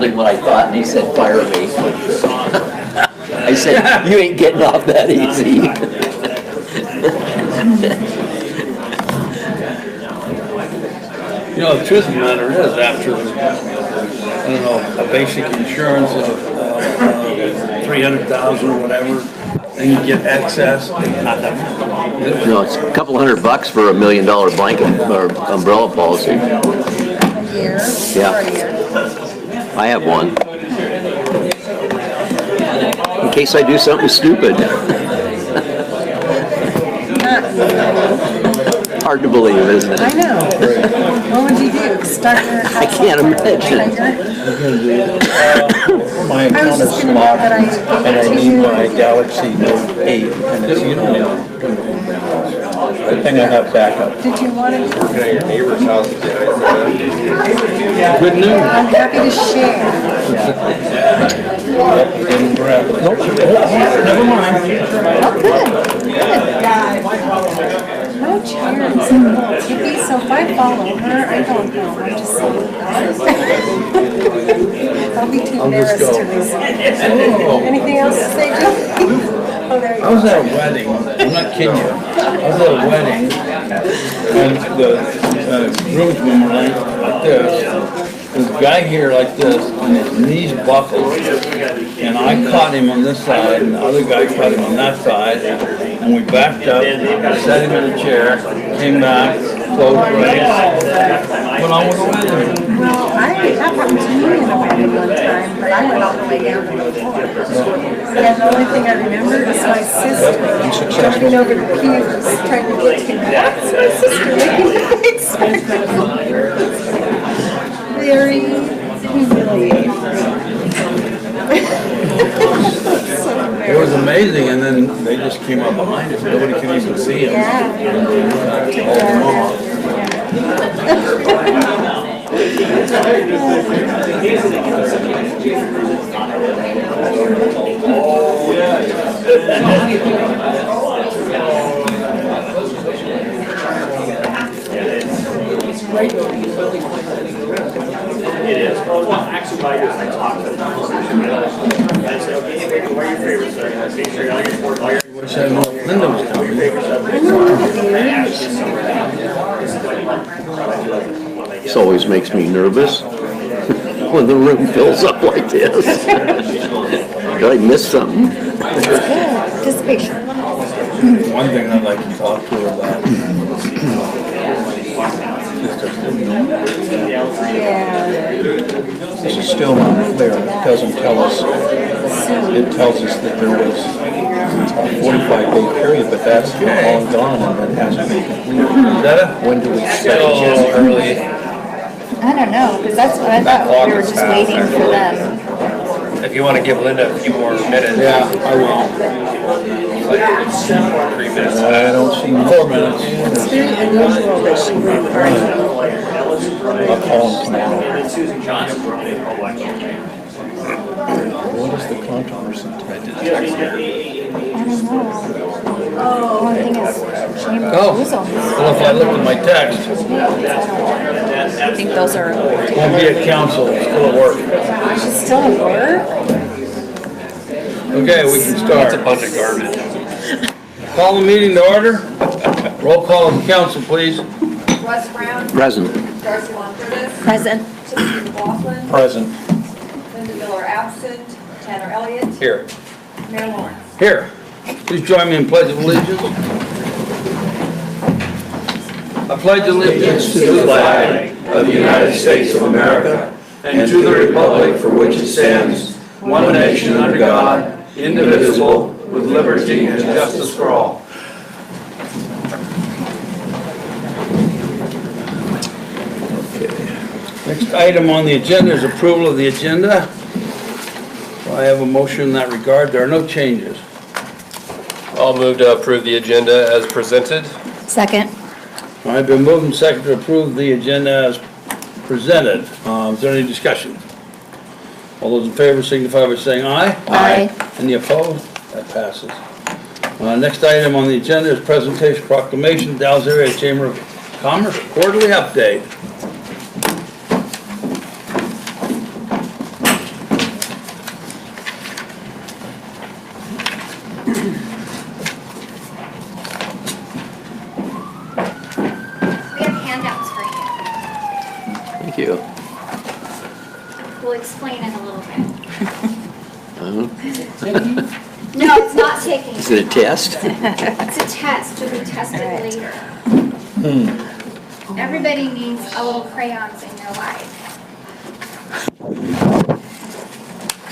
told him what I thought, and he said, fire me. I said, you ain't getting off that easy. You know, the truth of the matter is, after, I don't know, a basic insurance of 300,000 or whatever, then you get excess, not that much. No, it's a couple $100 for $1 million blanket or umbrella policy. A year? Yeah. For a year. I have one. In case I do something stupid. Hard to believe, isn't it? I know. What would you do? Start your house? I can't imagine. My I was account is just gonna locked, that I and I gave it to need you. my Galaxy Note 8, and it's, you know, good thing I have backup. Did you want to? Your neighbor's house is Good news. I'm happy to share. Didn't grab it. Nope, never mind. Oh, good. No chairs. Tippy, so if I follow her, I don't know. I'm just saying. I'll be too embarrassed to receive. Anything else to say, Joe? Oh, there you I go. was at a wedding, I'm not kidding you, I was at a wedding, and the groomsmen were like this. There's a guy here like this, and his knees buckled, and I caught him on this side, and the other guy caught him on that side, and we backed up, set him in a chair, came back, closed brakes, went on with the wedding. Well, that happened to me in a wedding one time, but I went all the way down to the floor. Yeah, the only thing I remember is my sister jumping over the pews, trying to get to him. That's my sister making noise. Very humiliating. It was amazing, and then they just came up behind us, nobody could even see him. It is. Well, actually, what I do is I talk to them. I say, okay, what are your favorites? Okay, sure, all your sports, all your Wish I knew Linda was coming. This always makes me nervous when the room fills up like this. Did I miss something? Participation. One thing I'd like to talk to her about. Yeah. This is still not clear. It doesn't tell us. It tells us that there was a 45-day period, but that's all gone and it hasn't been completed. Is that it? When do we expect it? Early. I don't know, because that's what I thought, we were just waiting for them. If you want to give Linda a few more minutes. Yeah, I will. 3 minutes. I don't see 4 minutes. It's very unusual that she went early. I'll call him tomorrow. Susan Johnson. What is the controversy? I don't know. The only thing is, Chamber Oh, was on this. well, if I look at my text, I think those are, won't be at council, still at work. She's still at work? Okay, we can start. It's a bunch of garbage. Call the meeting to order. Roll call of the council, please. Russ Brown. Present. Darcy Longoria. present. Timothy McLaughlin. Present. Linda Miller absent. Tanner Elliott. Here. Mayor Lawrence. Here. Please join me in pledge of allegiance. I pledge allegiance To the flag of the United States of America and to the republic for which it stands, one nation under God, indivisible, with liberty and justice for all. Next item on the agenda is approval of the agenda. Do I have a motion in that regard? There are no changes. I'll move to approve the agenda as presented. Second. I've been moved and seconded to approve the agenda as presented. Is there any discussion? All those in favor signify by saying aye. Aye. Any opposed? That passes. Next item on the agenda is presentation proclamation, Dalles Area Chamber of Commerce quarterly update. Thank you. We'll explain in a little bit. Uh-huh. No, it's not taking. Is it a test? It's a test to be tested later. Everybody needs a little crayons in their life.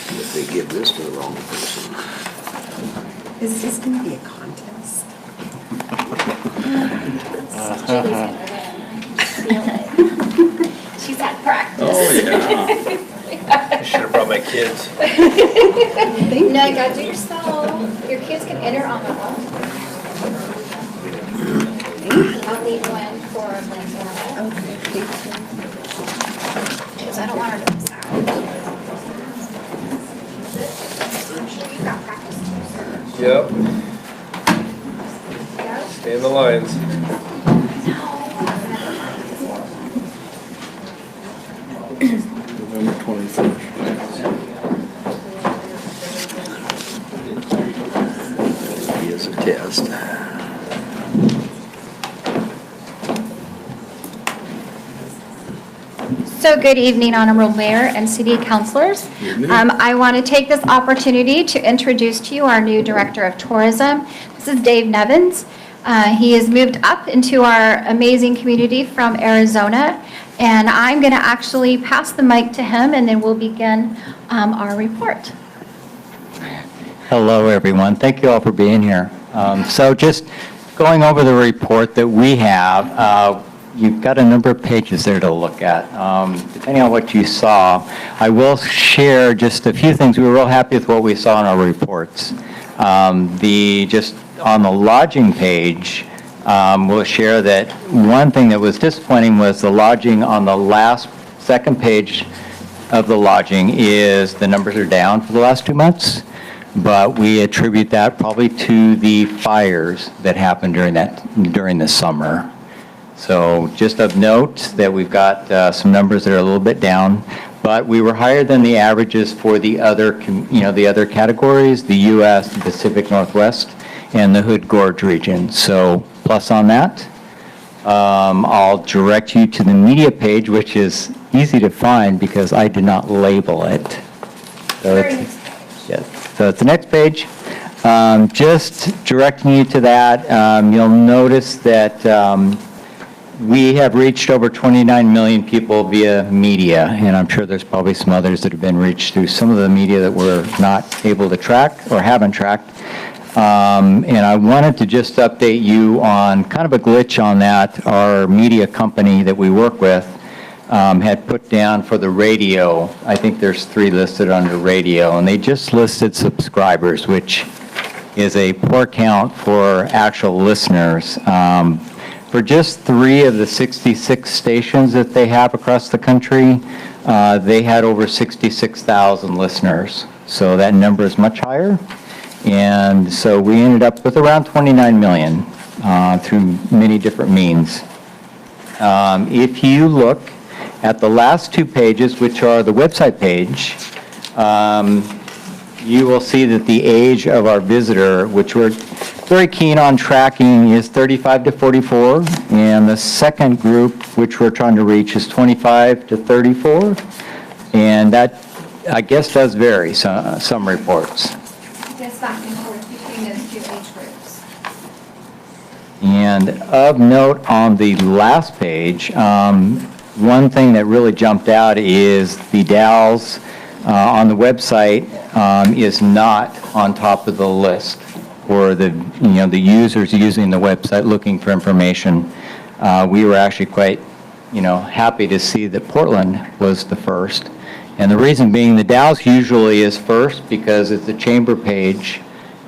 If they give this to the wrong person. Is this gonna be a contest? Feel it. She's had practice. Oh, yeah. I should have brought my kids. No, you gotta do yourself. Your kids can enter on their own. I'll leave one for Lindsay. Okay, thank you. Because I don't want her to miss out. You got practice too, sir. Yep, Yeah? stay in the lines. November 21st. He is a test. So good evening, Honorable Mayor and City Councilors. I want to take this opportunity to introduce to you our new Director of Tourism. This is Dave Nevins. He has moved up into our amazing community from Arizona, and I'm going to actually pass the mic to him, and then we'll begin our report. Hello, everyone. Thank you all for being here. So just going over the report that we have, you've got a number of pages there to look at. Depending on what you saw, I will share just a few things. We were real happy with what we saw in our reports. Just on the lodging page, we'll share that one thing that was disappointing was the lodging on the second page of the lodging is the numbers are down for the last 2 months, but we attribute that probably to the fires that happened during the summer. So just of note that we've got some numbers that are a little bit down, but we were higher than the averages for the other, the other categories, the U.S., the Pacific Northwest, and the Hood Gorge region. So plus on that. I'll direct you to the media page, which is easy to find because I did not label it. So it's the next page. Just directing you to that, you'll notice that we have reached over 29 million people via media, and I'm sure there's probably some others that have been reached through some of the media that we're not able to track or haven't tracked. And I wanted to just update you on kind of a glitch on that. Our media company that we work with had put down for the radio, I think there's 3 listed under radio, and they just listed subscribers, which is a poor count for actual listeners. For just 3 of the 66 stations that they have across the country, they had over 66,000 listeners. So that number is much higher. And so we ended up with around 29 million through many different means. If you look at the last 2 pages, which are the website page, you will see that the age of our visitor, which we're very keen on tracking, is 35 to 44, and the second group, which we're trying to reach, is 25 to 34, and that, I guess, does vary, some reports. Just back and forth between those 2 age groups. And of note on the last page, one thing that really jumped out is the Dalles on the website is not on top of the list for the users using the website looking for information. We were actually quite happy to see that Portland was the first. And the reason being the Dalles usually is first because it's a chamber page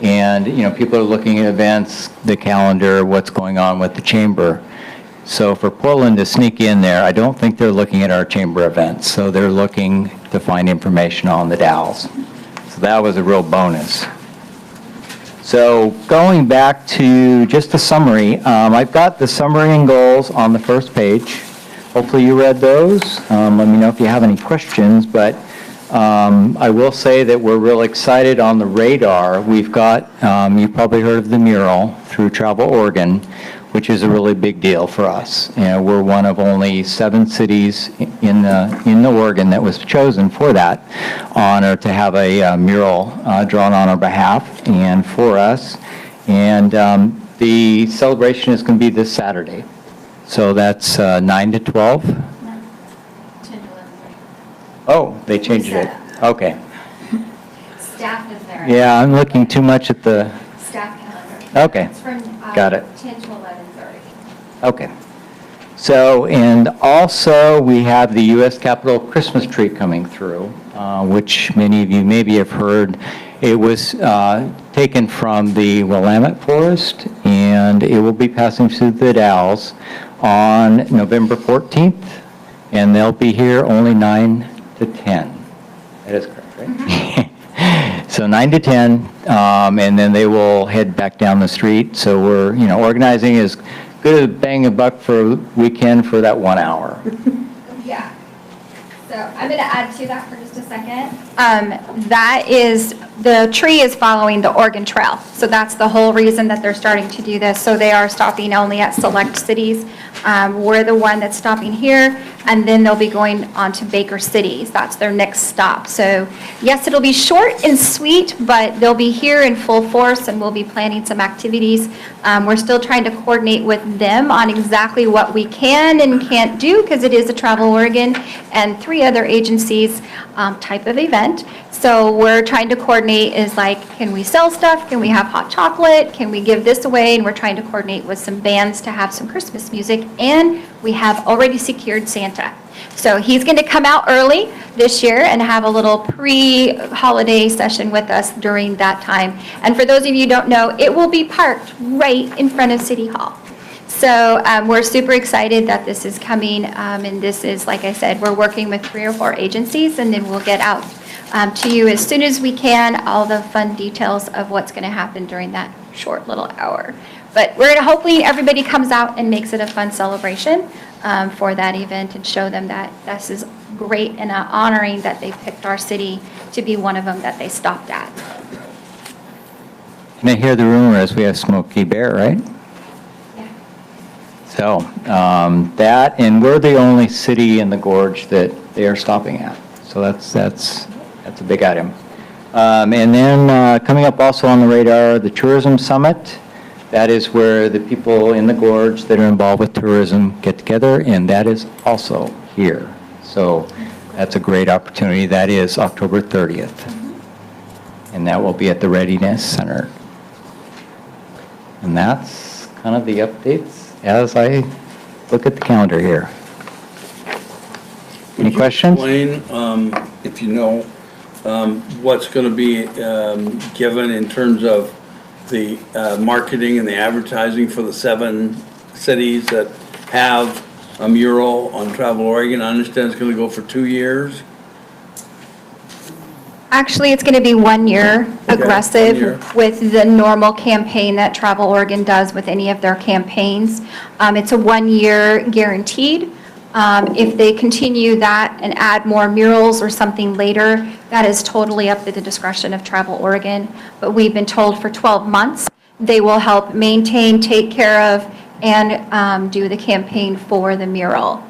and people are looking at events, the calendar, what's going on with the chamber. So for Portland to sneak in there, I don't think they're looking at our chamber events. So they're looking to find information on the Dalles. So that was a real bonus. So going back to just a summary, I've got the summary and goals on the first page. Hopefully you read those. Let me know if you have any questions, but I will say that we're real excited on the radar. We've got, you've probably heard of the mural through Travel Oregon, which is a really big deal for us. We're one of only 7 cities in the Oregon that was chosen for that honor to have a mural drawn on our behalf and for us. And the celebration is going to be this Saturday. So that's 9 to 12? 10 to 11. Oh, they changed it. Okay. Staff is there. Yeah, I'm looking too much at the, Staff calendar. okay. It's from Got it. 10 to 11:30. Okay. So, and also, we have the U.S. Capitol Christmas tree coming through, which many of you maybe have heard. It was taken from the Willamette Forest, and it will be passing through the Dalles on November 14th, and they'll be here only 9 to 10. That is correct, right? So 9 to 10, and then they will head back down the street. So we're, organizing as good as bang a buck for a weekend for that 1 hour. Yeah. So I'm going to add to that for just a second. The tree is following the Oregon Trail. So that's the whole reason that they're starting to do this. So they are stopping only at select cities. We're the one that's stopping here, and then they'll be going on to Baker Cities. That's their next stop. So yes, it'll be short and sweet, but they'll be here in full force, and we'll be planning some activities. We're still trying to coordinate with them on exactly what we can and can't do, because it is a Travel Oregon and 3 other agencies type of event. So we're trying to coordinate is like, can we sell stuff? Can we have hot chocolate? Can we give this away? And we're trying to coordinate with some bands to have some Christmas music. And we have already secured Santa. So he's going to come out early this year and have a little pre-holiday session with us during that time. And for those of you who don't know, it will be parked right in front of City Hall. So we're super excited that this is coming. And this is, like I said, we're working with 3 or 4 agencies, and then we'll get out to you as soon as we can, all the fun details of what's going to happen during that short little hour. But we're going to hopefully everybody comes out and makes it a fun celebration for that event and show them that this is great and honoring that they picked our city to be one of them that they stopped at. And I hear the rumor is we have Smokey Bear, right? Yeah. So that, and we're the only city in the gorge that they are stopping at. So that's a big item. And then coming up also on the radar, the Tourism Summit. That is where the people in the gorge that are involved with tourism get together, and that is also here. So that's a great opportunity. That is October 30th. And that will be at the Readiness Center. And that's kind of the updates as I look at the calendar here. Any questions? Explain, if you know, what's going to be given in terms of the marketing and the advertising for the 7 cities that have a mural on Travel Oregon. I understand it's going to go for 2 years. Actually, it's going to be 1 year, aggressive, 1 year. with the normal campaign that Travel Oregon does with any of their campaigns. It's a 1 year guaranteed. If they continue that and add more murals or something later, that is totally up to the discretion of Travel Oregon. But we've been told for 12 months, they will help maintain, take care of, and do the campaign for the mural.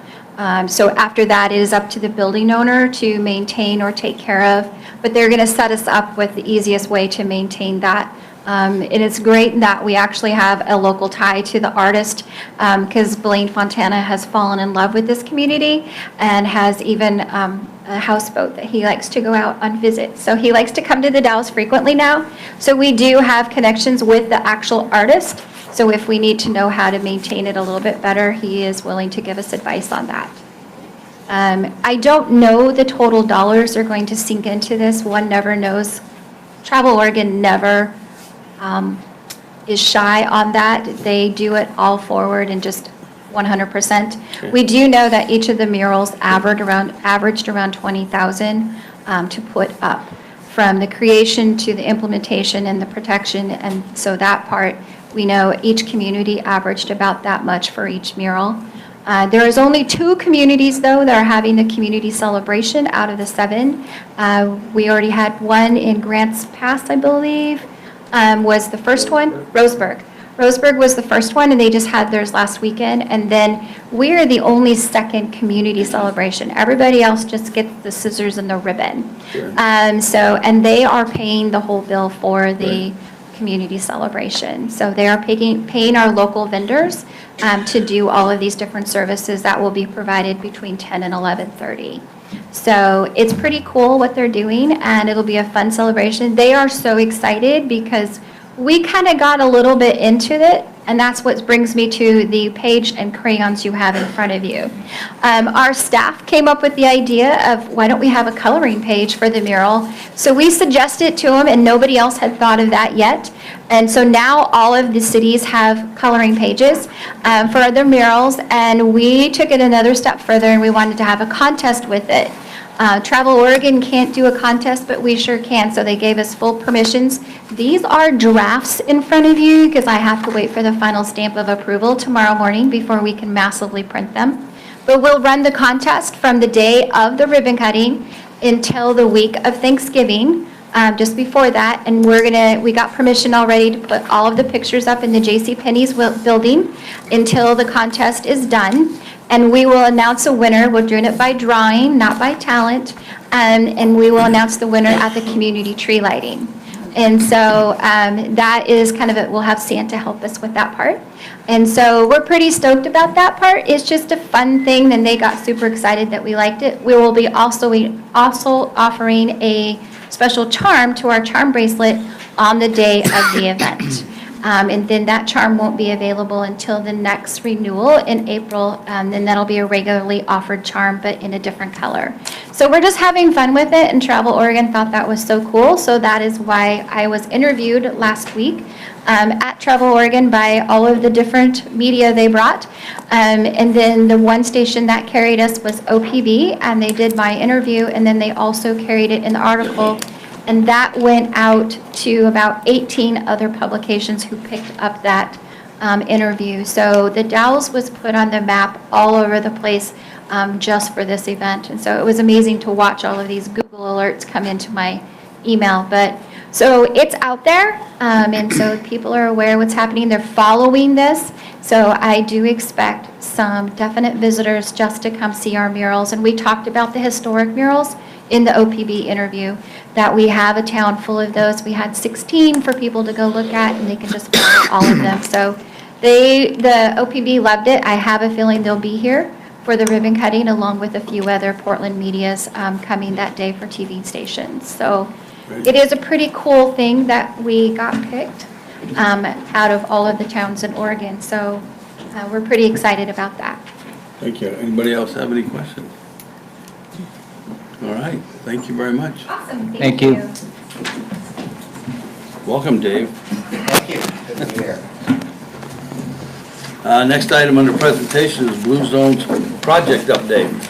So after that, it is up to the building owner to maintain or take care of, but they're going to set us up with the easiest way to maintain that. And it's great that we actually have a local tie to the artist, because Blaine Fontana has fallen in love with this community and has even a houseboat that he likes to go out on visit. So he likes to come to the Dalles frequently now. So we do have connections with the actual artist. So if we need to know how to maintain it a little bit better, he is willing to give us advice on that. I don't know the total dollars are going to sink into this. One never knows. Travel Oregon never is shy on that. They do it all forward and just 100%. We do know that each of the murals averaged around 20,000 to put up, from the creation to the implementation and the protection. And so that part, we know each community averaged about that much for each mural. There is only 2 communities, though, that are having the community celebration out of the 7. We already had one in Grants Pass, I believe, was the first one. Roseburg. Roseburg was the first one, and they just had theirs last weekend. And then we're the only second community celebration. Everybody else just gets the scissors and the ribbon. And they are paying the whole bill for the community celebration. So they are paying our local vendors to do all of these different services that will be provided between 10 and 11:30. So it's pretty cool what they're doing, and it'll be a fun celebration. They are so excited because we kind of got a little bit into it, and that's what brings me to the page and crayons you have in front of you. Our staff came up with the idea of, why don't we have a coloring page for the mural? So we suggested it to them, and nobody else had thought of that yet. And so now all of the cities have coloring pages for their murals, and we took it another step further, and we wanted to have a contest with it. Travel Oregon can't do a contest, but we sure can, so they gave us full permissions. These are drafts in front of you because I have to wait for the final stamp of approval tomorrow morning before we can massively print them. But we'll run the contest from the day of the ribbon cutting until the week of Thanksgiving, just before that, and we got permission already to put all of the pictures up in the JCPenney's building until the contest is done. And we will announce a winner. We're doing it by drawing, not by talent. And we will announce the winner at the community tree lighting. And so that is kind of it. We'll have Santa help us with that part. And so we're pretty stoked about that part. It's just a fun thing, and they got super excited that we liked it. We will be also offering a special charm to our charm bracelet on the day of the event. And then that charm won't be available until the next renewal in April. And that'll be a regularly offered charm, but in a different color. So we're just having fun with it, and Travel Oregon thought that was so cool. So that is why I was interviewed last week at Travel Oregon by all of the different media they brought. And then the one station that carried us was OPB, and they did my interview, and then they also carried it in the article. And that went out to about 18 other publications who picked up that interview. So the Dalles was put on the map all over the place just for this event. And so it was amazing to watch all of these Google alerts come into my email. But so it's out there, and so people are aware of what's happening. They're following this. So I do expect some definite visitors just to come see our murals. And we talked about the historic murals in the OPB interview, that we have a town full of those. We had 16 for people to go look at, and they can just follow all of them. So the OPB loved it. I have a feeling they'll be here for the ribbon cutting, along with a few other Portland medias coming that day for TV stations. So it is a pretty cool thing that we got picked out of all of the towns in Oregon. So we're pretty excited about that. Thank you. Anybody else have any questions? All right, thank you very much. Awesome. Thank you. Welcome, Dave. Thank you. Good to be here. Next item under presentation is Blue Zones project update.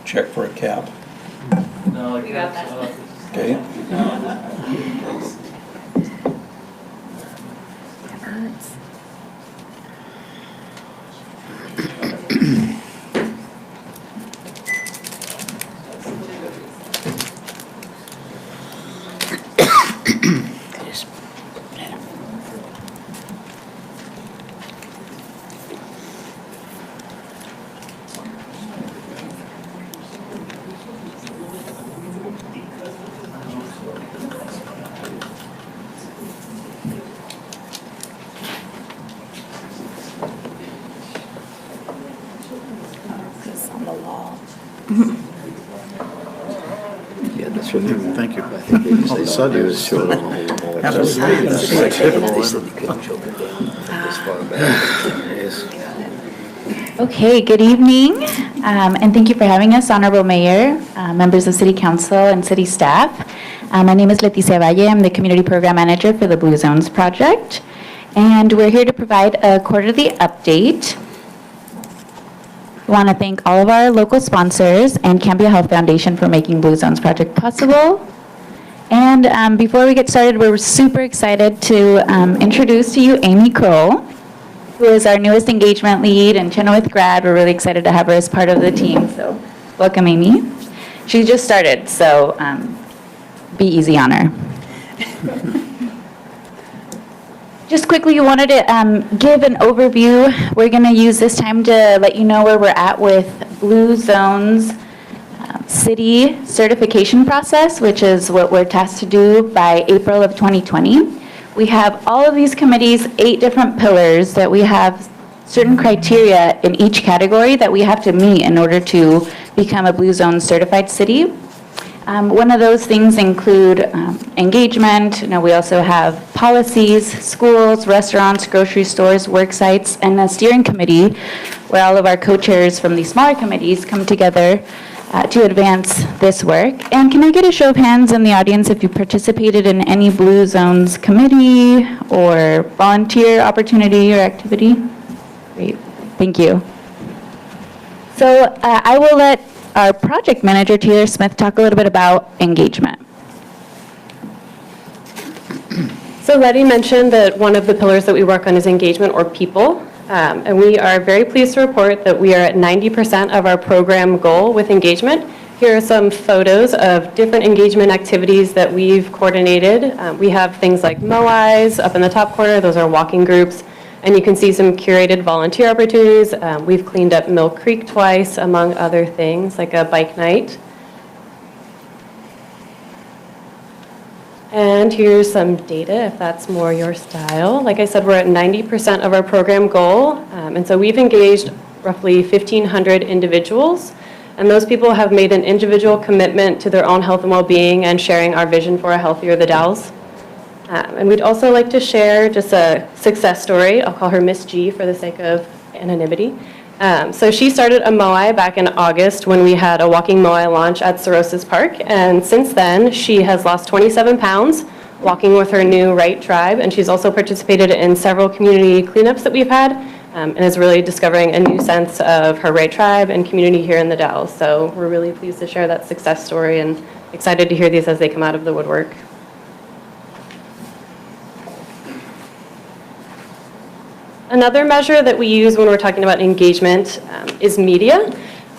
Check for a cap. No, You got that? Okay. Yeah, that's what. Thank you. I think they said he was showing them on the wall. Have a seat. They said you couldn't show them this far back. Yes. Okay, good evening, and thank you for having us, Honorable Mayor, members of City Council, and city staff. My name is Leticia Valle. I'm the Community Program Manager for the Blue Zones Project, and we're here to provide a quarterly update. We want to thank all of our local sponsors and Cambia Health Foundation for making Blue Zones Project possible. And before we get started, we're super excited to introduce to you Amy Kroll, who is our newest engagement lead and Chenoweth grad. We're really excited to have her as part of the team, so welcome, Amy. She just started, so be easy on her. Just quickly, wanted to give an overview. We're going to use this time to let you know where we're at with Blue Zones city certification process, which is what we're tasked to do by April of 2020. We have all of these committees, 8 different pillars that we have certain criteria in each category that we have to meet in order to become a Blue Zone certified city. One of those things include engagement. We also have policies, schools, restaurants, grocery stores, work sites, and a steering committee where all of our co-chairs from these smaller committees come together to advance this work. And can I get a show of hands in the audience if you participated in any Blue Zones committee or volunteer opportunity or activity? Great, thank you. So I will let our project manager, Taylor Smith, talk a little bit about engagement. So Letty mentioned that one of the pillars that we work on is engagement or people. And we are very pleased to report that we are at 90% of our program goal with engagement. Here are some photos of different engagement activities that we've coordinated. We have things like Moais up in the top corner. Those are walking groups. And you can see some curated volunteer opportunities. We've cleaned up Mill Creek twice, among other things, like a bike night. And here's some data, if that's more your style. Like I said, we're at 90% of our program goal. And so we've engaged roughly 1,500 individuals. And those people have made an individual commitment to their own health and well-being and sharing our vision for a healthier The Dalles. And we'd also like to share just a success story. I'll call her Miss G for the sake of anonymity. So she started a Moai back in August when we had a walking Moai launch at Cirrhosis Park. And since then, she has lost 27 pounds walking with her new Right Tribe. And she's also participated in several community cleanups that we've had and is really discovering a new sense of her Right Tribe and community here in the Dalles. So we're really pleased to share that success story and excited to hear these as they come out of the woodwork. Another measure that we use when we're talking about engagement is media.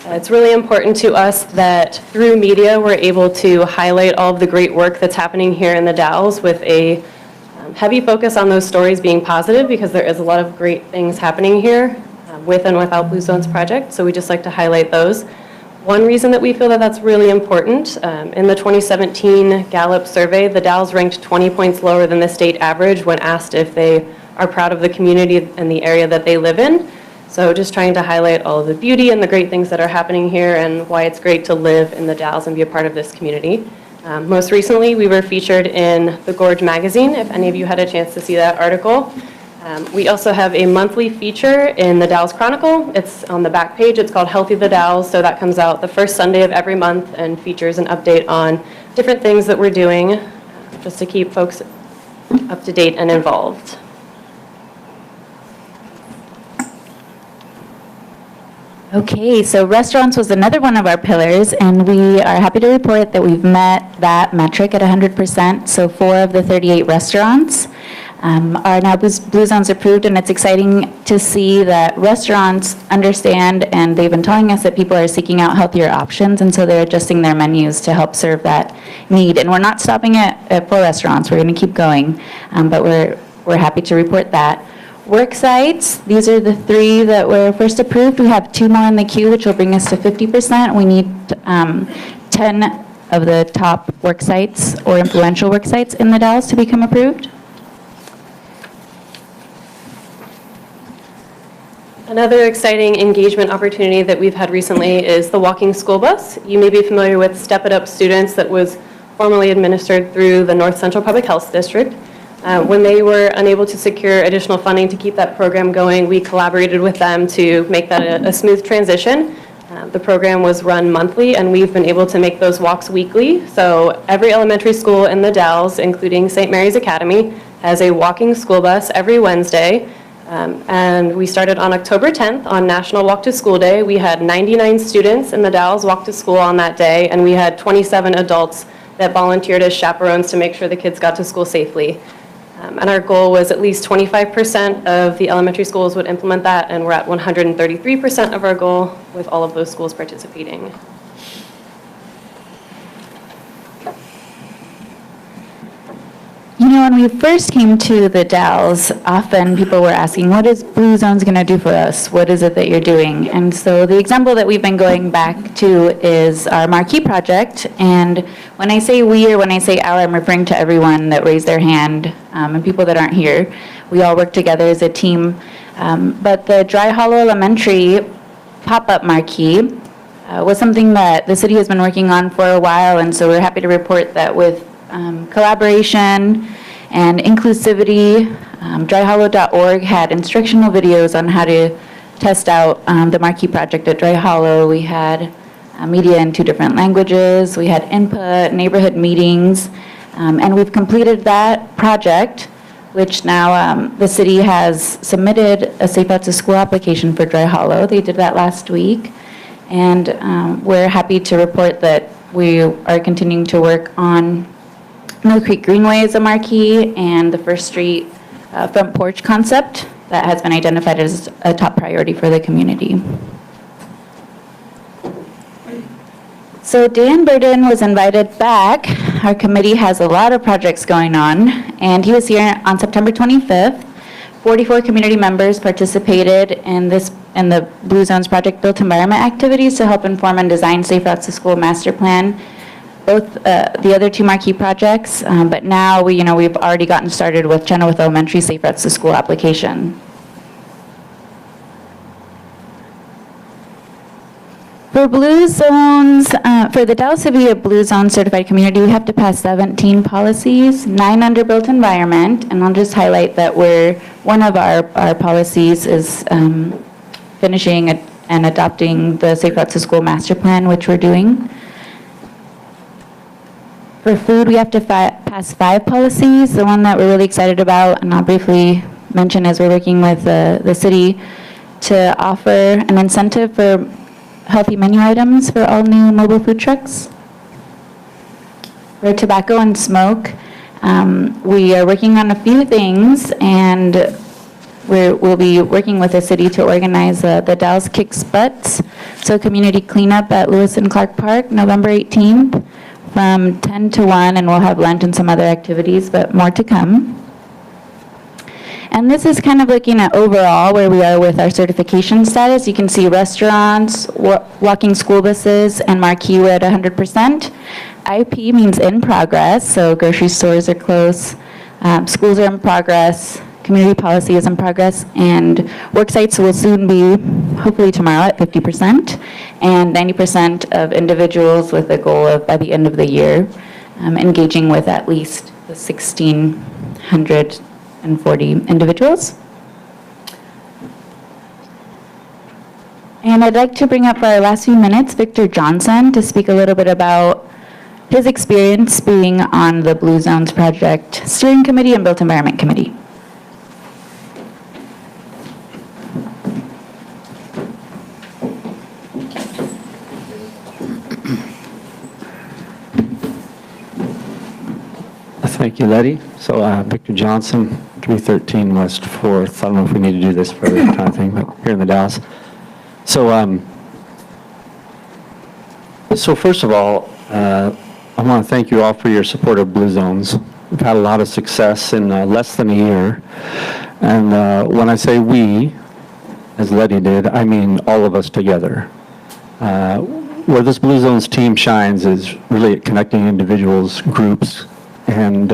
It's really important to us that through media we're able to highlight all of the great work that's happening here in the Dalles with a heavy focus on those stories being positive, because there is a lot of great things happening here with and without Blue Zones Project, so we just like to highlight those. One reason that we feel that that's really important, in the 2017 Gallup survey, the Dalles ranked 20 points lower than the state average when asked if they are proud of the community and the area that they live in. So just trying to highlight all of the beauty and the great things that are happening here and why it's great to live in the Dalles and be a part of this community. Most recently, we were featured in The Gorge magazine, if any of you had a chance to see that article. We also have a monthly feature in the Dalles Chronicle. It's on the back page. It's called Healthy the Dalles. So that comes out the first Sunday of every month and features an update on different things that we're doing. just to keep folks up to date and involved. Okay, so restaurants was another one of our pillars, and we are happy to report that we've met that metric at 100%. So 4 of the 38 restaurants are now Blue Zones approved, and it's exciting to see that restaurants understand, and they've been telling us that people are seeking out healthier options, and so they're adjusting their menus to help serve that need. And we're not stopping at 4 restaurants, we're going to keep going, but we're happy to report that. Work sites, these are the 3 that were first approved. We have 2 more in the queue, which will bring us to 50%. We need 10 of the top work sites or influential work sites in the Dalles to become approved. Another exciting engagement opportunity that we've had recently is the walking school bus. You may be familiar with Step It Up Students that was formerly administered through the North Central Public Health District. When they were unable to secure additional funding to keep that program going, we collaborated with them to make that a smooth transition. The program was run monthly, and we've been able to make those walks weekly. So every elementary school in the Dalles, including St. Mary's Academy, has a walking school bus every Wednesday. And we started on October 10th on National Walk to School Day. We had 99 students in the Dalles walk to school on that day, and we had 27 adults that volunteered as chaperones to make sure the kids got to school safely. And our goal was at least 25% of the elementary schools would implement that, and we're at 133% of our goal with all of those schools participating. You know, when we first came to the Dalles, often people were asking, what is Blue Zones going to do for us? What is it that you're doing? And so the example that we've been going back to is our Marquee project. And when I say we or when I say our, I'm referring to everyone that raised their hand and people that aren't here. We all work together as a team. But the Dry Hollow Elementary pop-up marquee was something that the city has been working on for a while. And so we're happy to report that with collaboration and inclusivity, dryhollow.org had instructional videos on how to test out the Marquee project at Dry Hollow. We had media in 2 different languages. We had input, neighborhood meetings, and we've completed that project, which now the city has submitted a Safe Routes to School application for Dry Hollow. They did that last week, and we're happy to report that we are continuing to work on Mill Creek Greenway is a marquee, and the First Street front porch concept that has been identified as a top priority for the community. So Dan Burden was invited back. Our committee has a lot of projects going on, and he was here on September 25th. 44 community members participated in the Blue Zones Project Built Environment activities to help inform and design Safe Routes to School master plan. Both the other 2 marquee projects, but now we've already gotten started with Chenoweth Elementary Safe Routes to School application. For Blue Zones, for the Dalles to be a Blue Zone certified community, we have to pass 17 policies, 9 under built environment, and I'll just highlight that one of our policies is finishing and adopting the Safe Routes to School master plan, which we're doing. For food, we have to pass 5 policies. The one that we're really excited about, and I'll briefly mention, is we're working with the city to offer an incentive for healthy menu items for all new mobile food trucks. For tobacco and smoke, we are working on a few things, and we'll be working with the city to organize the Dalles Kicks Butts, so community cleanup at Lewis and Clark Park, November 18th. From 10 to 1, and we'll have lunch and some other activities, but more to come. And this is kind of looking at overall where we are with our certification status. You can see restaurants, walking school buses, and Marquee we're at 100%. IP means in progress, so grocery stores are close, schools are in progress, community policy is in progress, and work sites will soon be, hopefully tomorrow, at 50%, and 90% of individuals with a goal of, by the end of the year, engaging with at least the 1,640 individuals. And I'd like to bring up for our last few minutes Victor Johnson to speak a little bit about his experience being on the Blue Zones Project Steering Committee and Built Environment Committee. Thank you, Letty. So Victor Johnson, 313 West 4th. I don't know if we need to do this for every kind of thing, but here in the Dalles. So, first of all, I want to thank you all for your support of Blue Zones. We've had a lot of success in less than a year. And when I say we, as Letty did, I mean all of us together. Where this Blue Zones team shines is really at connecting individuals, groups, and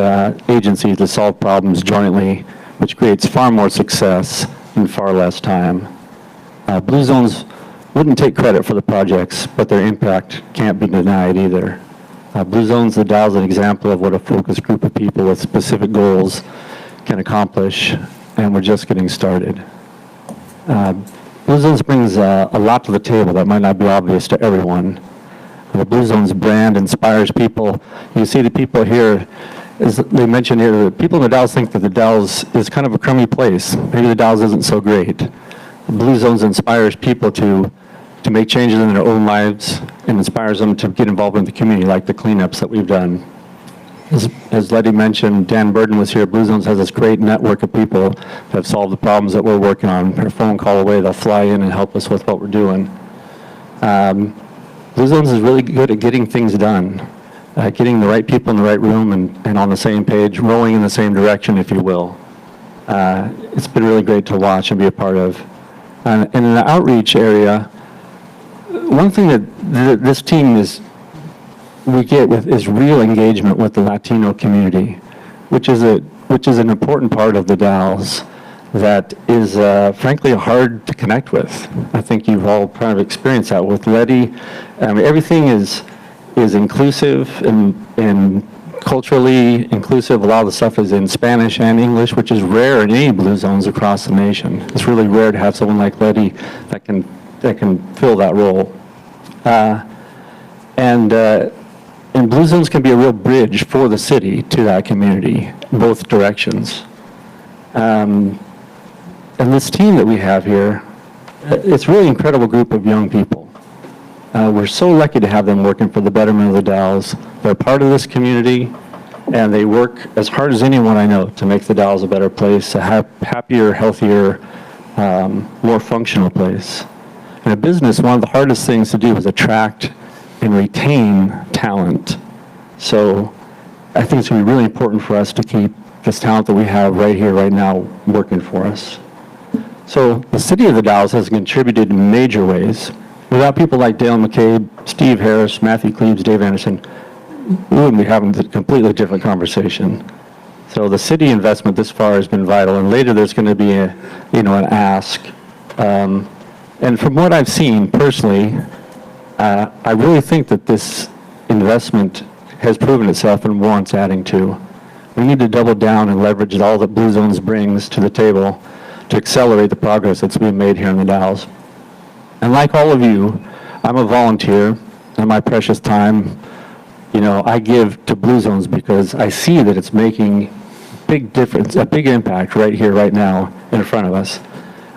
agencies to solve problems jointly, which creates far more success in far less time. Blue Zones wouldn't take credit for the projects, but their impact can't be denied either. Blue Zones, the Dow, is an example of what a focused group of people with specific goals can accomplish, and we're just getting started. Blue Zones brings a lot to the table that might not be obvious to everyone. The Blue Zones brand inspires people. You see the people here, as they mentioned here, the people in the Dalles think that the Dalles is kind of a crummy place. Maybe the Dalles isn't so great. The Blue Zones inspires people to make changes in their own lives and inspires them to get involved in the community, like the cleanups that we've done. As Letty mentioned, Dan Burden was here. Blue Zones has this great network of people that have solved the problems that we're working on. Per phone call away, they'll fly in and help us with what we're doing. Blue Zones is really good at getting things done, getting the right people in the right room and on the same page, rowing in the same direction, if you will. It's been really great to watch and be a part of. And in the outreach area, one thing that this team we get with is real engagement with the Latino community, which is an important part of the Dalles that is frankly hard to connect with. I think you've all kind of experienced that with Letty. I mean, everything is inclusive and culturally inclusive. A lot of the stuff is in Spanish and English, which is rare in any Blue Zones across the nation. It's really rare to have someone like Letty that can fill that role. And Blue Zones can be a real bridge for the city to that community, both directions. And this team that we have here, it's a really incredible group of young people. We're so lucky to have them working for the betterment of the Dalles. They're part of this community, and they work as hard as anyone I know to make the Dalles a better place, a happier, healthier, more functional place. In a business, one of the hardest things to do is attract and retain talent. So I think it's going to be really important for us to keep this talent that we have right here, right now, working for us. So the city of the Dalles has contributed in major ways. Without people like Dale McCabe, Steve Harris, Matthew Klebs, Dave Anderson, we wouldn't be having a completely different conversation. So the city investment this far has been vital, and later there's going to be an ask. And from what I've seen personally, I really think that this investment has proven itself and warrants adding to. We need to double down and leverage all that Blue Zones brings to the table to accelerate the progress that's being made here in the Dalles. And like all of you, I'm a volunteer, and my precious time, I give to Blue Zones because I see that it's making big difference, a big impact right here, right now, in front of us.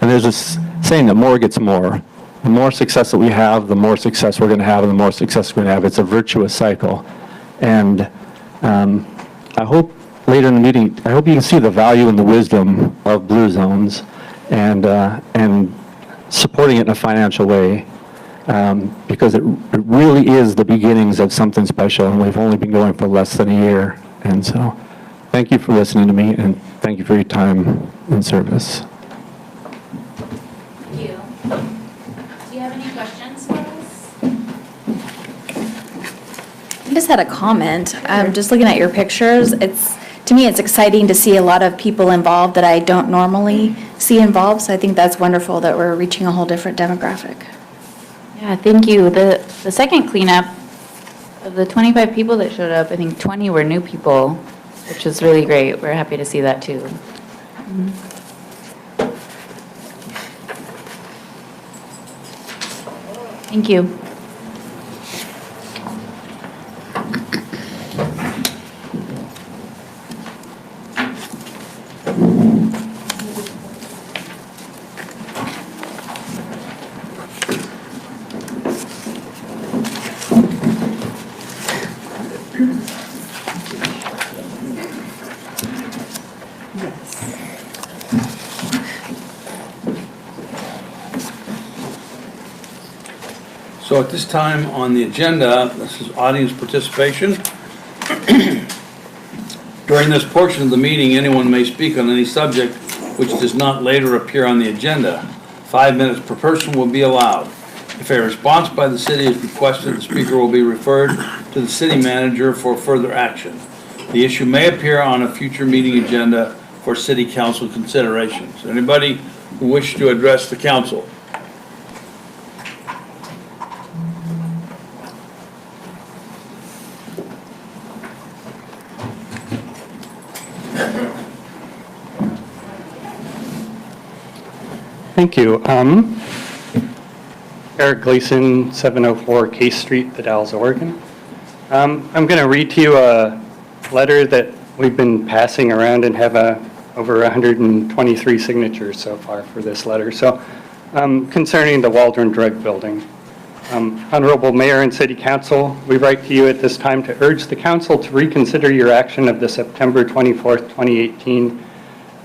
And there's this saying that more gets more. The more success that we have, the more success we're going to have, and the more success we're going to have. It's a virtuous cycle. And I hope later in the meeting, I hope you can see the value and the wisdom of Blue Zones and supporting it in a financial way, because it really is the beginnings of something special, and we've only been going for less than a year. And so thank you for listening to me, and thank you for your time and service. Thank you. Do you have any questions for us? I just had a comment. Just looking at your pictures, to me, it's exciting to see a lot of people involved that I don't normally see involved. So I think that's wonderful that we're reaching a whole different demographic. Yeah, thank you. The second cleanup, of the 25 people that showed up, I think 20 were new people, which is really great. We're happy to see that too. Mm-hmm. Thank you. So at this time on the agenda, this is audience participation. During this portion of the meeting, anyone may speak on any subject which does not later appear on the agenda. 5 minutes per person will be allowed. If a response by the city is requested, the speaker will be referred to the city manager for further action. The issue may appear on a future meeting agenda for city council considerations. Anybody who wishes to address the council? Thank you. Eric Gleason, 704 Case Street, The Dalles, Oregon. I'm going to read to you a letter that we've been passing around and have over 123 signatures so far for this letter. So concerning the Waldron Drug Building. Honorable Mayor and City Council, we write to you at this time to urge the Council to reconsider your action of the September 24th, 2018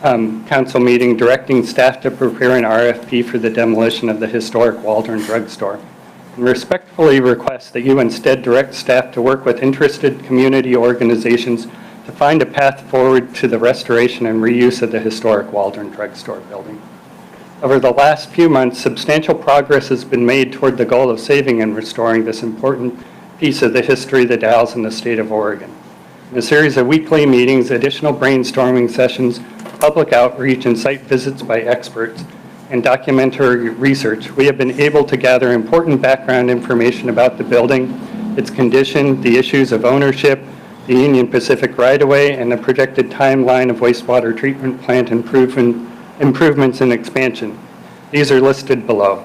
council meeting directing staff to prepare an RFP for the demolition of the historic Waldron Drug Store. And respectfully request that you instead direct staff to work with interested community organizations to find a path forward to the restoration and reuse of the historic Waldron Drug Store building. Over the last few months, substantial progress has been made toward the goal of saving and restoring this important piece of the history of the Dalles and the state of Oregon. In a series of weekly meetings, additional brainstorming sessions, public outreach, and site visits by experts, and documentary research, we have been able to gather important background information about the building, its condition, the issues of ownership, the Union Pacific right-of-way, and the projected timeline of wastewater treatment plant improvements and expansion. These are listed below.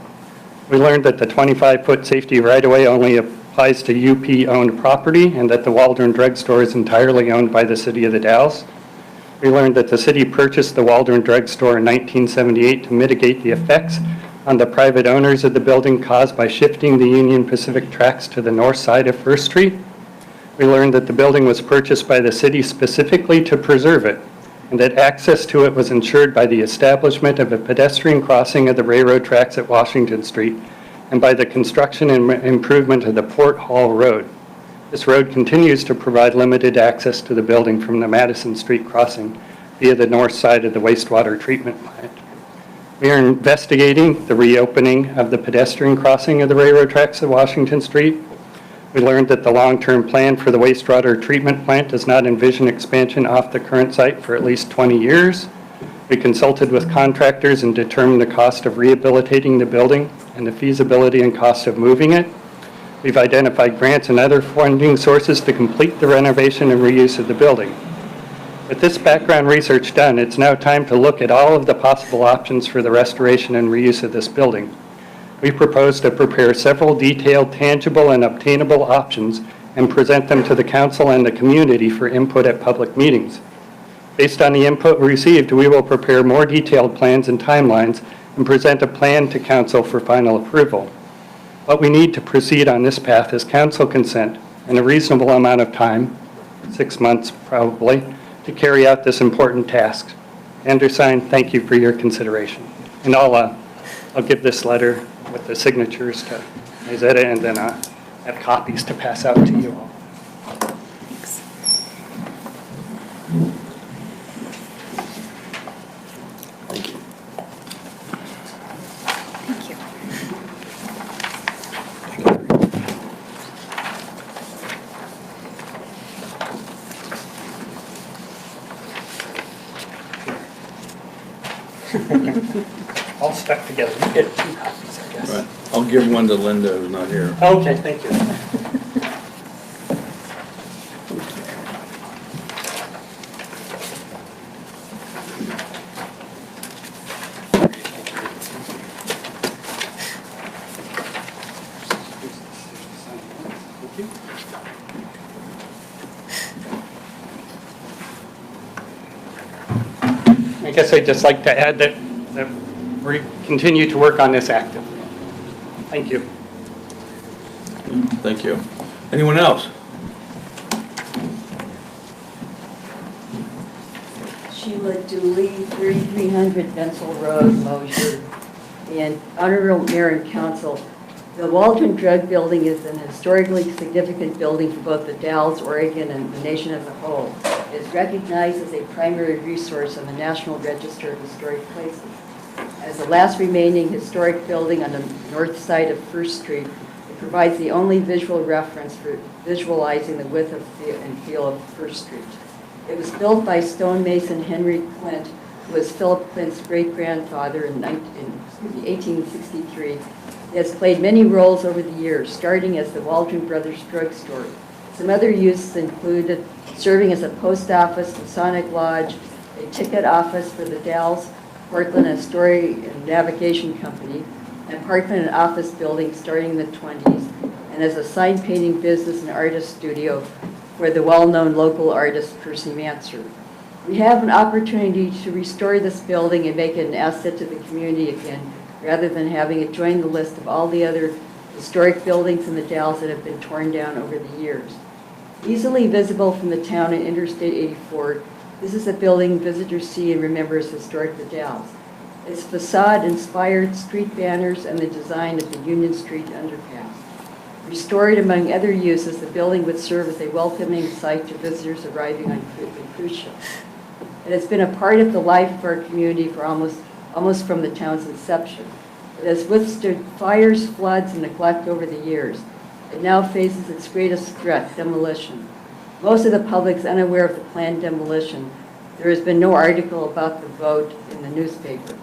We learned that the 25-foot safety right-of-way only applies to UP-owned property and that the Waldron Drug Store is entirely owned by the City of the Dalles. We learned that the city purchased the Waldron Drug Store in 1978 to mitigate the effects on the private owners of the building caused by shifting the Union Pacific tracks to the north side of First Street. We learned that the building was purchased by the city specifically to preserve it, and that access to it was ensured by the establishment of a pedestrian crossing of the railroad tracks at Washington Street and by the construction and improvement of the Port Hall Road. This road continues to provide limited access to the building from the Madison Street crossing via the north side of the wastewater treatment plant. We are investigating the reopening of the pedestrian crossing of the railroad tracks at Washington Street. We learned that the long-term plan for the wastewater treatment plant does not envision expansion off the current site for at least 20 years. We consulted with contractors and determined the cost of rehabilitating the building and the feasibility and cost of moving it. We've identified grants and other funding sources to complete the renovation and reuse of the building. With this background research done, it's now time to look at all of the possible options for the restoration and reuse of this building. We propose to prepare several detailed, tangible, and obtainable options and present them to the council and the community for input at public meetings. Based on the input received, we will prepare more detailed plans and timelines and present a plan to council for final approval. What we need to proceed on this path is council consent and a reasonable amount of time, 6 months probably, to carry out this important task. Undersigned, thank you for your consideration. And I'll give this letter with the signatures to Izetta, and then I have copies to pass out to you all. Thanks. Thank you. Thank you. All stuck together. You get 2 copies, I guess. Right. I'll give one to Linda, who's not here. Okay, thank you. I guess I'd just like to add that we continue to work on this actively. Thank you. Thank you. Anyone else? Sheila Dooley, 3300 Bensel Road, Mosher. And Honorable Mayor and Council, The Waldron Drug Building is an historically significant building for both the Dalles, Oregon, and the nation as a whole. It is recognized as a primary resource on the National Register of Historic Places. As the last remaining historic building on the north side of First Street, it provides the only visual reference for visualizing the width and feel of First Street. It was built by stonemason Henry Clint, who was Philip Clint's great-grandfather in 1863. He has played many roles over the years, starting as the Waldron Brothers Drugstore. Some other uses included serving as a post office, Masonic Lodge, a ticket office for the Dalles, Parkland Story and Navigation Company, and Parkland Office Building starting in the 20s, and as a sign painting business and artist studio for the well-known local artist Percy Manser. We have an opportunity to restore this building and make it an asset to the community again, rather than having it join the list of all the other historic buildings in the Dalles that have been torn down over the years. Easily visible from the town and Interstate 84, this is a building visitors see and remember as historic the Dalles. Its facade inspired street banners and the design of the Union Street underpass. Restored among other uses, the building would serve as a welcoming site to visitors arriving on cruise ships. It has been a part of the life of our community for almost from the town's inception. It has withstood fires, floods, and neglect over the years. It now faces its greatest threat, demolition. Most of the public is unaware of the planned demolition. There has been no article about the vote in the newspaper.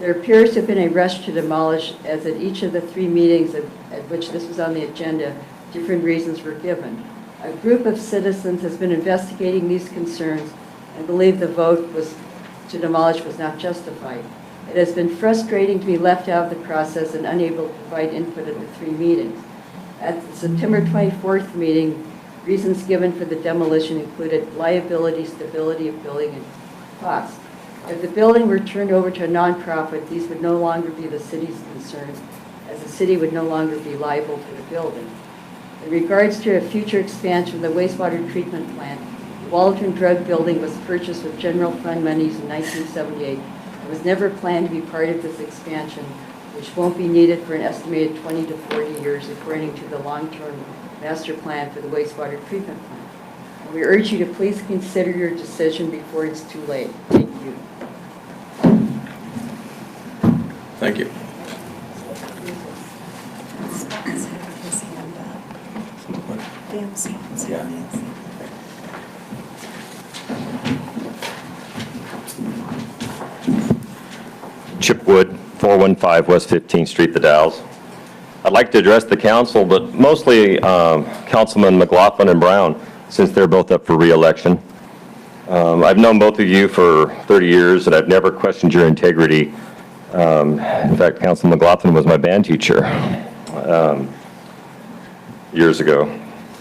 There appears to have been a rush to demolish, as at each of the 3 meetings at which this was on the agenda, different reasons were given. A group of citizens has been investigating these concerns and believe the vote to demolish was not justified. It has been frustrating to be left out of the process and unable to provide input at the 3 meetings. At the September 24th meeting, reasons given for the demolition included liability, stability of building, and cost. If the building were turned over to a nonprofit, these would no longer be the city's concern, as the city would no longer be liable for the building. In regards to a future expansion of the wastewater treatment plant, the Waldron Drug Building was purchased with general fund monies in 1978 and was never planned to be part of this expansion, which won't be needed for an estimated 20 to 40 years according to the long-term master plan for the wastewater treatment plant. And we urge you to please consider your decision before it's too late. Thank you. Thank you. Chip Wood, 415 West 15th Street, The Dalles. I'd like to address the council, but mostly Councilman McLaughlin and Brown, since they're both up for re-election. I've known both of you for 30 years, and I've never questioned your integrity. In fact, Councilman McLaughlin was my band teacher years ago.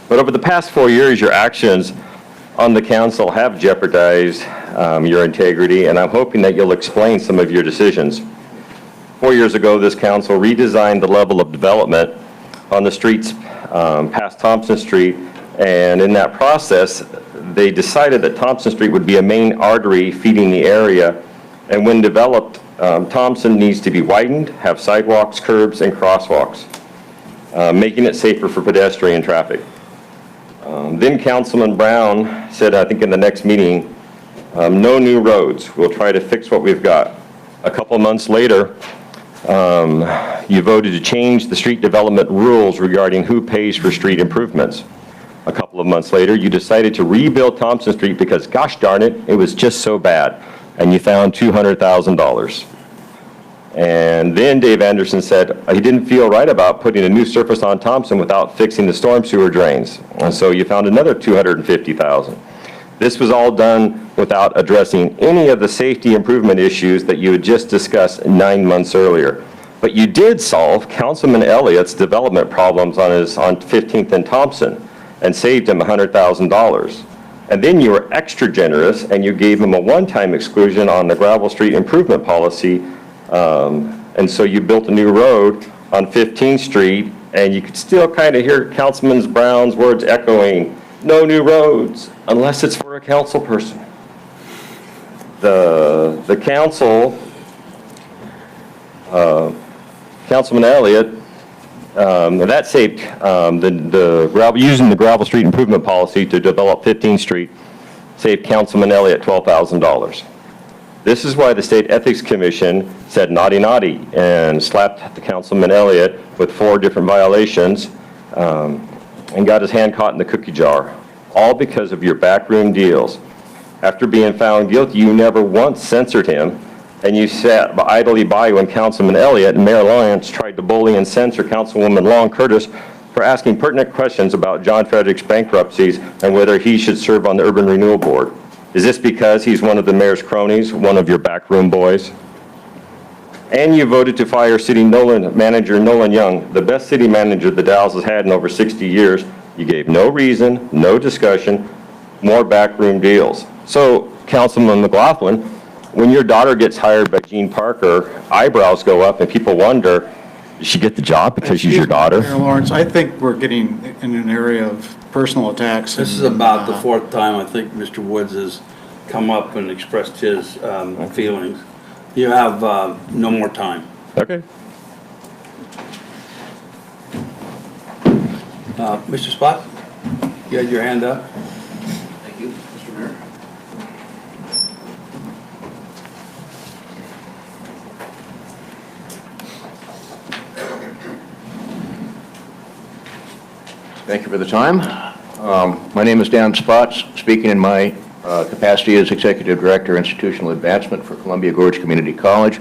But over the past 4 years, your actions on the council have jeopardized your integrity, and I'm hoping that you'll explain some of your decisions. 4 years ago, this council redesigned the level of development on the streets past Thompson Street, and in that process, they decided that Thompson Street would be a main artery feeding the area, and when developed, Thompson needs to be widened, have sidewalks, curbs, and crosswalks, making it safer for pedestrian traffic. Then Councilman Brown said, I think in the next meeting, no new roads. We'll try to fix what we've got. A couple months later, you voted to change the street development rules regarding who pays for street improvements. A couple of months later, you decided to rebuild Thompson Street because, gosh darn it, it was just so bad. And you found $200,000. And then Dave Anderson said he didn't feel right about putting a new surface on Thompson without fixing the storm sewer drains. And so you found another $250,000. This was all done without addressing any of the safety improvement issues that you had just discussed 9 months earlier. But you did solve Councilman Elliott's development problems on 15th and Thompson and saved him $100,000. And then you were extra generous and you gave him a one-time exclusion on the gravel street improvement policy. And so you built a new road on 15th Street, and you could still kind of hear Councilman Brown's words echoing, no new roads, unless it's for a council person. The council, Councilman Elliott, that saved the gravel, using the gravel street improvement policy to develop 15th Street, saved Councilman Elliott $12,000. This is why the State Ethics Commission said naughty naughty and slapped the Councilman Elliott with 4 different violations and got his hand caught in the cookie jar, all because of your backroom deals. After being found guilty, you never once censored him, and you sat idly by when Councilman Elliott and Mayor Lyons tried to bully and censor Councilwoman Long Curtis for asking pertinent questions about John Frederick's bankruptcies and whether he should serve on the Urban Renewal Board. Is this because he's one of the mayor's cronies, one of your backroom boys? And you voted to fire city manager Nolan Young, the best city manager the Dalles has had in over 60 years. You gave no reason, no discussion, more backroom deals. So, Councilman McLaughlin, when your daughter gets hired by Gene Parker, eyebrows go up and people wonder, did she get the job because she's your daughter? Mayor Lawrence, I think we're getting in an area of personal attacks. This is about the 4th time I think Mr. Woods has come up and expressed his feelings. You have no more time. Okay. Mr. Spot, you had your hand up? Thank you, Mr. Mayor. Thank you for the time. My name is Dan Spotts, speaking in my capacity as Executive Director, Institutional Advancement for Columbia Gorge Community College,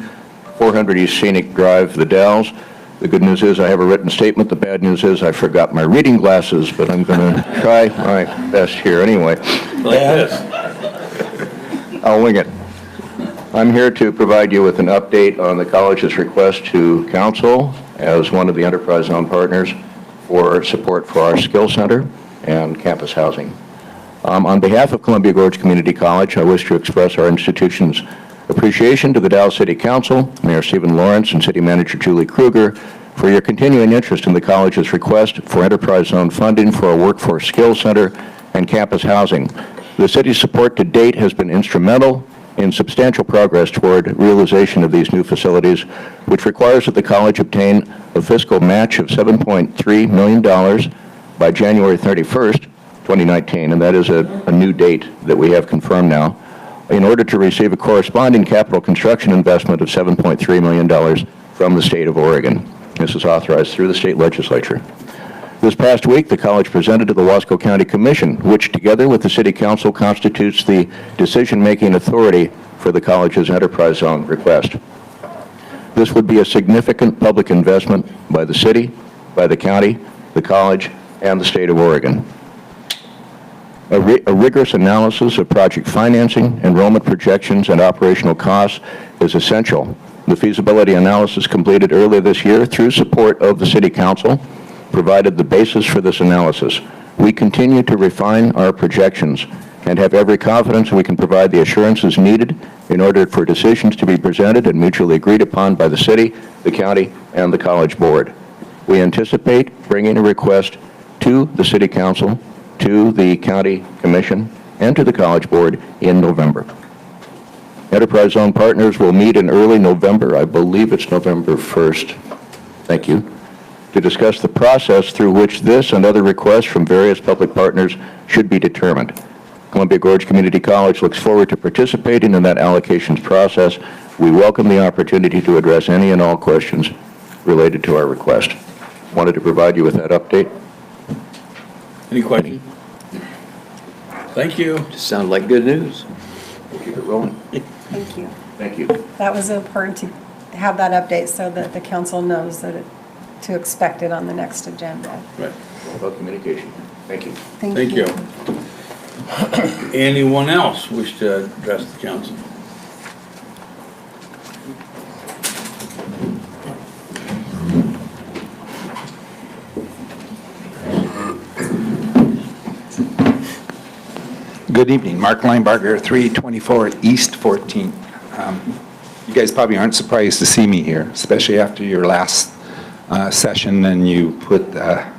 400 East Scenic Drive, The Dalles. The good news is I have a written statement. The bad news is I forgot my reading glasses, but I'm going to try my best here anyway. Like this. I'll wing it. I'm here to provide you with an update on the college's request to council as one of the enterprise zone partners for support for our skill center and campus housing. On behalf of Columbia Gorge Community College, I wish to express our institution's appreciation to the Dalles City Council, Mayor Stephen Lawrence, and City Manager Julie Kruger for your continuing interest in the college's request for enterprise zone funding for a workforce skills center and campus housing. The city's support to date has been instrumental in substantial progress toward realization of these new facilities, which requires that the college obtain a fiscal match of $7.3 million by January 31st, 2019, and that is a new date that we have confirmed now, in order to receive a corresponding capital construction investment of $7.3 million from the state of Oregon. This is authorized through the state legislature. This past week, the college presented to the Wasco County Commission, which together with the City Council constitutes the decision-making authority for the college's enterprise zone request. This would be a significant public investment by the city, by the county, the college, and the state of Oregon. A rigorous analysis of project financing, enrollment projections, and operational costs is essential. The feasibility analysis completed earlier this year through support of the City Council provided the basis for this analysis. We continue to refine our projections and have every confidence we can provide the assurances needed in order for decisions to be presented and mutually agreed upon by the city, the county, and the college board. We anticipate bringing a request to the City Council, to the County Commission, and to the College Board in November. Enterprise Zone partners will meet in early November, I believe it's November 1st, thank you, to discuss the process through which this and other requests from various public partners should be determined. Columbia Gorge Community College looks forward to participating in that allocations process. We welcome the opportunity to address any and all questions related to our request. Wanted to provide you with that update. Any questions? Thank you. Just sounded like good news. We'll keep it rolling. Thank you. Thank you. That was important to have that update so that the council knows that to expect it on the next agenda. Right. All about communication. Thank you. Thank you. Anyone else wish to address the council? Good evening, Mark Linebarger, 324 East 14th. You guys probably aren't surprised to see me here, especially after your last session and you put a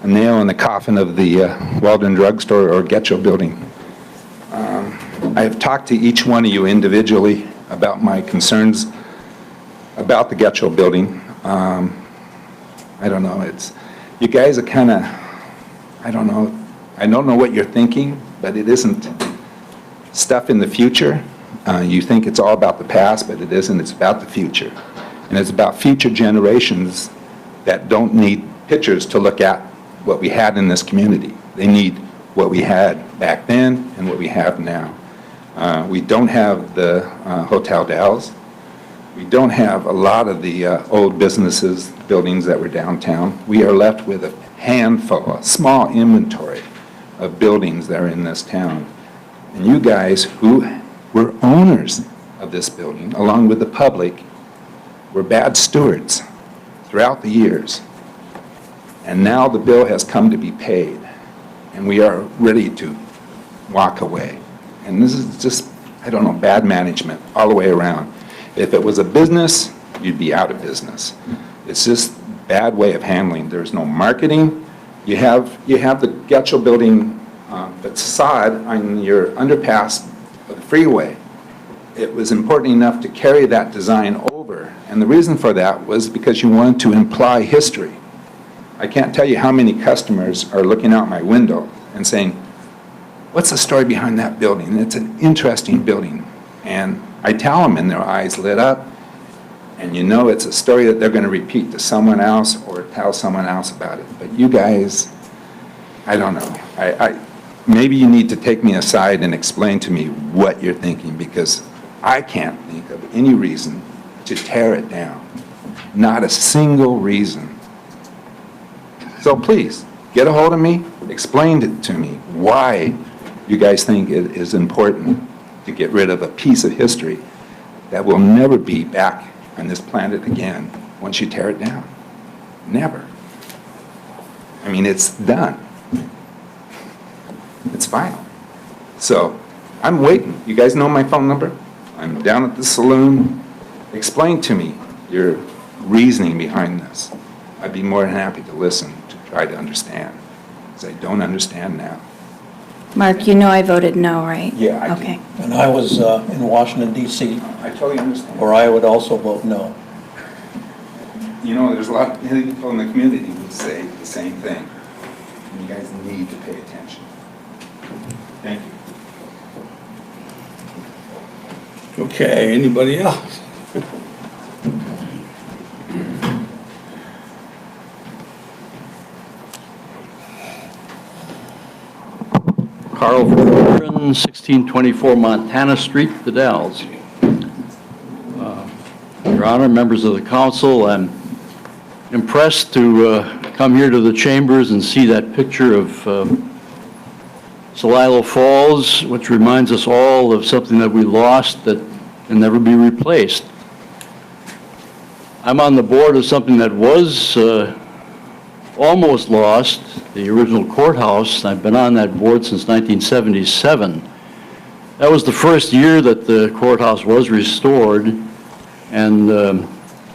nail in the coffin of the Waldron Drug Store or Getchell building. I have talked to each one of you individually about my concerns about the Getchell building. I I don't know, you guys are kind of, I don't know what you're thinking, but it isn't stuff in the future. You think it's all about the past, but it isn't. It's about the future. And it's about future generations that don't need pictures to look at what we had in this community. They need what we had back then and what we have now. We don't have the Hotel Dalles. We don't have a lot of the old businesses, buildings that were downtown. We are left with a handful, a small inventory of buildings that are in this town. And you guys who were owners of this building, along with the public, were bad stewards throughout the years. And now the bill has come to be paid, and we are ready to walk away. And this is just, I don't know, bad management all the way around. If it was a business, you'd be out of business. It's just bad way of handling. There's no marketing. You have the Getchell building facade on your underpass of the freeway. It was important enough to carry that design over. And the reason for that was because you wanted to imply history. I can't tell you how many customers are looking out my window and saying, what's the story behind that building? It's an interesting building. And I tell them, and their eyes lit up, and you know it's a story that they're going to repeat to someone else or tell someone else about it. But you guys, I don't know. Maybe you need to take me aside and explain to me what you're thinking, because I can't think of any reason to tear it down. Not a single reason. So please, get a hold of me, explain it to me why you guys think it is important to get rid of a piece of history that will never be back on this planet again once you tear it down. Never. I mean, it's done. It's final. So I'm waiting. You guys know my phone number? I'm down at the saloon. Explain to me your reasoning behind this. I'd be more than happy to listen, to try to understand, because I don't understand now. Mark, you know I voted no, right? Yeah, I do. Okay. And I was in Washington DC, I totally understand. where I would also vote no. You know, there's a lot of people in the community who say the same thing. And you guys need to pay attention. Thank you. Okay, anybody else? Carl Verhoeven, 1624 Montana Street, The Dalles. Your Honor, members of the council, I'm impressed to come here to the chambers and see that picture of Celilo Falls, which reminds us all of something that we lost that can never be replaced. I'm on the board of something that was almost lost, the original courthouse. I've been on that board since 1977. That was the first year that the courthouse was restored, and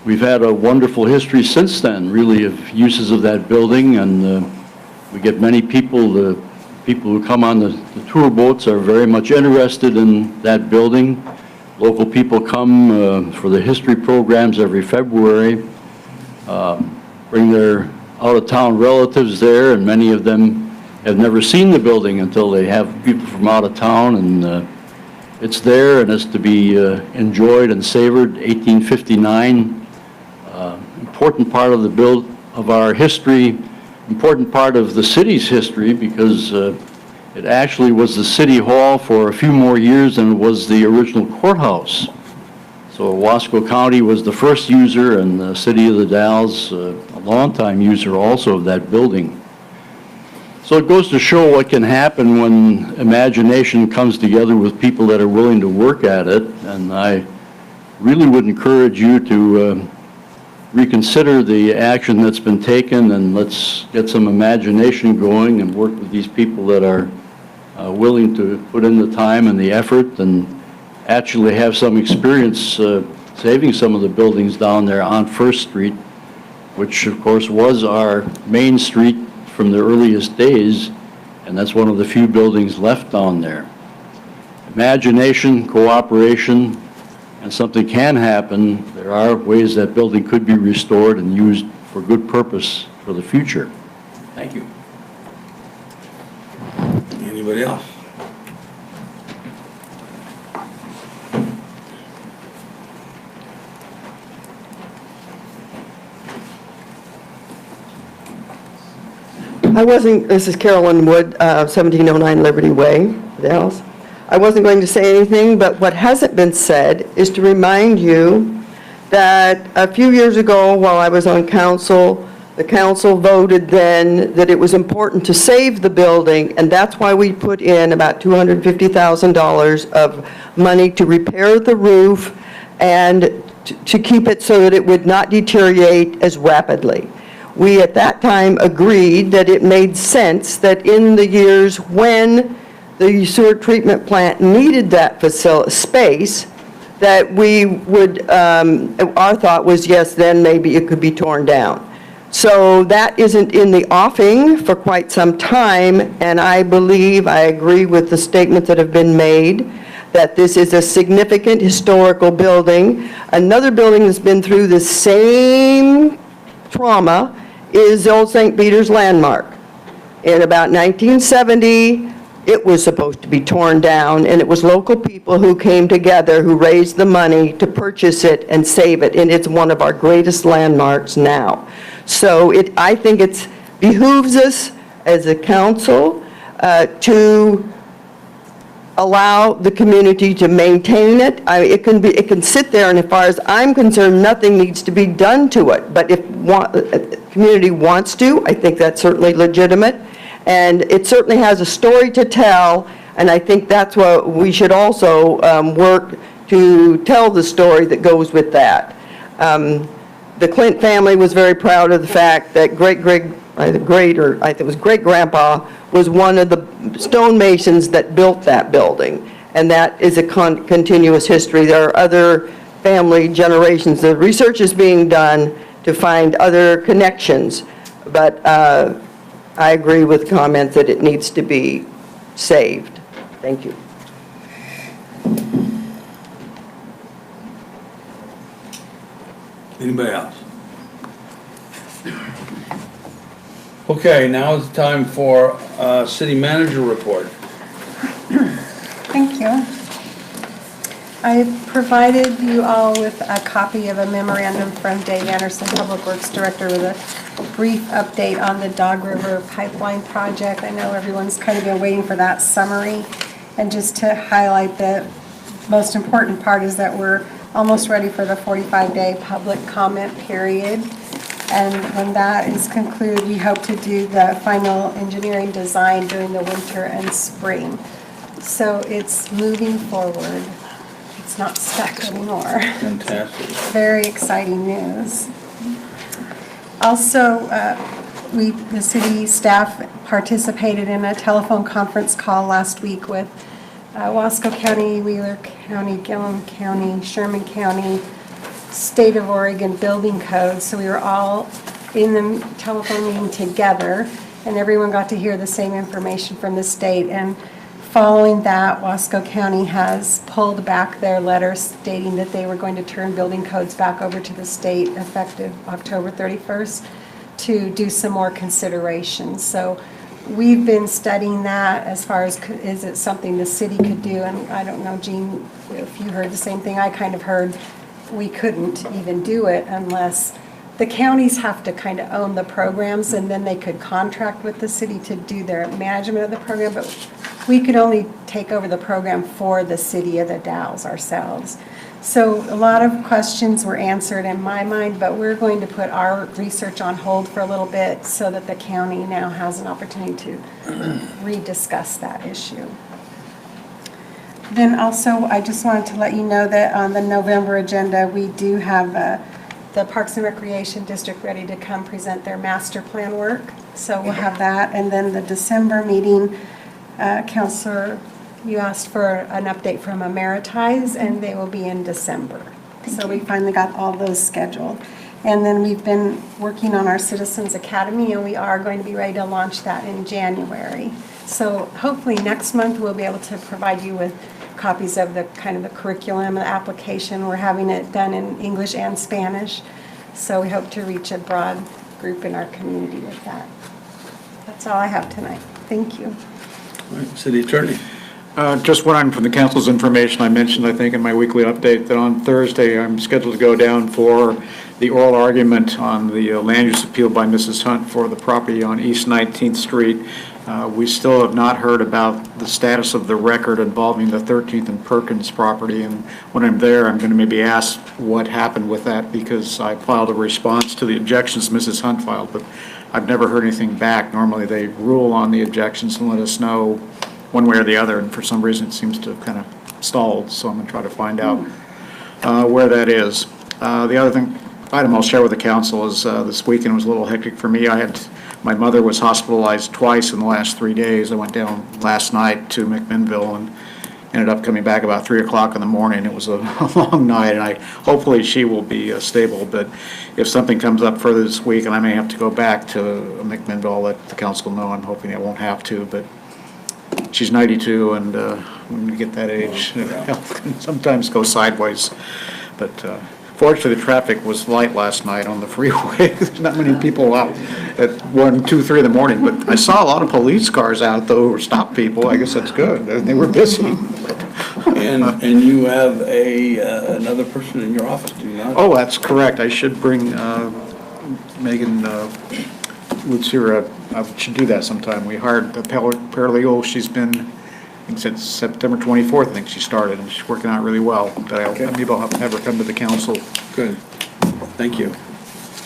we've had a wonderful history since then, really, of uses of that building, and we get many people. The people who come on the tour boats are very much interested in that building. Local people come for the history programs every February, bring their out-of-town relatives there, and many of them have never seen the building until they have people from out of town, and it's there and it's to be enjoyed and savored. 1859, important part of of our history, important part of the city's history, because it actually was the city hall for a few more years than it was the original courthouse. So Wasco County was the first user, and the city of the Dalles, a longtime user also of that building. So it goes to show what can happen when imagination comes together with people that are willing to work at it. And I really would encourage you to reconsider the action that's been taken, and let's get some imagination going and work with these people that are willing to put in the time and the effort and actually have some experience saving some of the buildings down there on First Street, which of course was our main street from the earliest days, and that's one of the few buildings left down there. Imagination, cooperation, and something can happen. There are ways that building could be restored and used for good purpose for the future. Thank you. Anybody else? This is Carolyn Wood, 1709 Liberty Way, Dallas. I wasn't going to say anything, but what hasn't been said is to remind you that a few years ago, while I was on council, the council voted then that it was important to save the building, and that's why we put in about $250,000 of money to repair the roof and to keep it so that it would not deteriorate as rapidly. We at that time agreed that it made sense that in the years when the sewer treatment plant needed that space, that we would, our thought was, yes, then maybe it could be torn down. So that isn't in the offing for quite some time, and I agree with the statements that have been made, that this is a significant historical building. Another building that's been through the same trauma is the old St. Peter's Landmark. In about 1970, it was supposed to be torn down, and it was local people who came together who raised the money to purchase it and save it, and it's one of our greatest landmarks now. So I think it behooves us as a council to allow the community to maintain it. It can sit there, and as far as I'm concerned, nothing needs to be done to it. But if the community wants to, I think that's certainly legitimate. And it certainly has a story to tell, and I think that's what we should also work to tell the story that goes with that. The Clint family was very proud of the fact that great-grandpa was one of the stonemasons that built that building, and that is a continuous history. There are other family generations. The research is being done to find other connections, but I agree with comments that it needs to be saved. Thank you. Anybody else? Okay, now is the time for city manager report. Thank you. I provided you all with a copy of a memorandum from Dave Anderson, Public Works Director, with a brief update on the Dog River Pipeline project. I know everyone's kind of been waiting for that summary. And just to highlight, the most important part is that we're almost ready for the 45-day public comment period. And when that is concluded, we hope to do the final engineering design during the winter and spring. So it's moving forward. It's not stuck anymore. Fantastic. Very exciting news. Also, the city staff participated in a telephone conference call last week with Wasco County, Wheeler County, Gillum County, Sherman County, State of Oregon building codes. So we were all in the telephone meeting together, and everyone got to hear the same information from the state. And following that, Wasco County has pulled back their letter stating that they were going to turn building codes back over to the state effective October 31st to do some more considerations. So we've been studying that as far as, is it something the city could do? And I don't know, Jean, if you heard the same thing I kind of heard, we couldn't even do it unless the counties have to kind of own the programs, and then they could contract with the city to do their management of the program, but we could only take over the program for the city of the Dalles ourselves. So a lot of questions were answered in my mind, but we're going to put our research on hold for a little bit so that the county now has an opportunity to rediscuss that issue. Then also, I just wanted to let you know that on the November agenda, we do have the Parks and Recreation District ready to come present their master plan work. So we'll have that. And then the December meeting, Councilor, you asked for an update from Ameritize, and they will be in December. So we finally got all those scheduled. And then we've been working on our Citizens Academy, and we are going to be ready to launch that in January. So hopefully next month we'll be able to provide you with copies of the kind of the curriculum and the application. We're having it done in English and Spanish. So we hope to reach a broad group in our community with that. That's all I have tonight. Thank you. City Attorney. Just one item from the council's information. I mentioned, I think, in my weekly update that on Thursday, I'm scheduled to go down for the oral argument on the land use appeal by Mrs. Hunt for the property on East 19th Street. We still have not heard about the status of the record involving the 13th and Perkins property, and when I'm there, I'm going to maybe ask what happened with that, because I filed a response to the objections Mrs. Hunt filed, but I've never heard anything back. Normally, they rule on the objections and let us know one way or the other, and for some reason, it seems to have kind of stalled, so I'm going to try to find out where that is. The other item I'll share with the council is this weekend was a little hectic for me. My mother was hospitalized twice in the last 3 days. I went down last night to McMinnville and ended up coming back about 3 o'clock in the morning. It was a long night, and hopefully she will be stable, but if something comes up further this week and I may have to go back to McMinnville, I'll let the council know. I'm hoping I won't have to, but she's 92, and when you get that age, health can sometimes go sideways. But fortunately, the traffic was light last night on the freeway. There's not many people out at 1, 2, 3 in the morning, but I saw a lot of police cars out, though, or stop people. I guess that's good. They were busy. And you have another person in your office, do you not? Oh, that's correct. I should bring Megan Woods here. I should do that sometime. We hired a paralegal. She's been, I think, since September 24th, I think she started, and she's working out really well. But maybe I'll have her come to the council. Good. Thank you.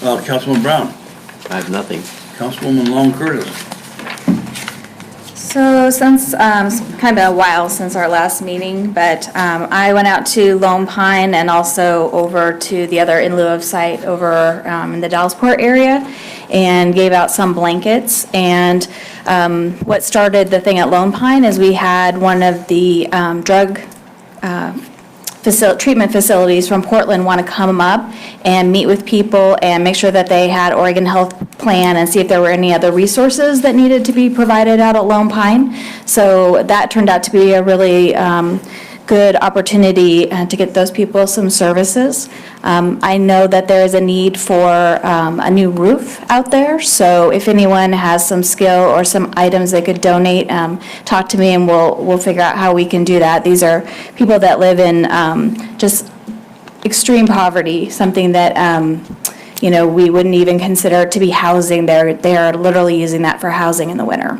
Councilman Brown. I have nothing. Councilwoman Long Curtis. So since, it's kind of been a while since our last meeting, but I went out to Lone Pine and also over to the other in lieu of site over in the Dallasport area and gave out some blankets. And what started the thing at Lone Pine is we had one of the drug treatment facilities from Portland want to come up and meet with people and make sure that they had Oregon Health Plan and see if there were any other resources that needed to be provided out at Lone Pine. So that turned out to be a really good opportunity to get those people some services. I know that there is a need for a new roof out there, so if anyone has some skill or some items they could donate, talk to me and we'll figure out how we can do that. These are people that live in just extreme poverty, something that we wouldn't even consider to be housing. They're literally using that for housing in the winter.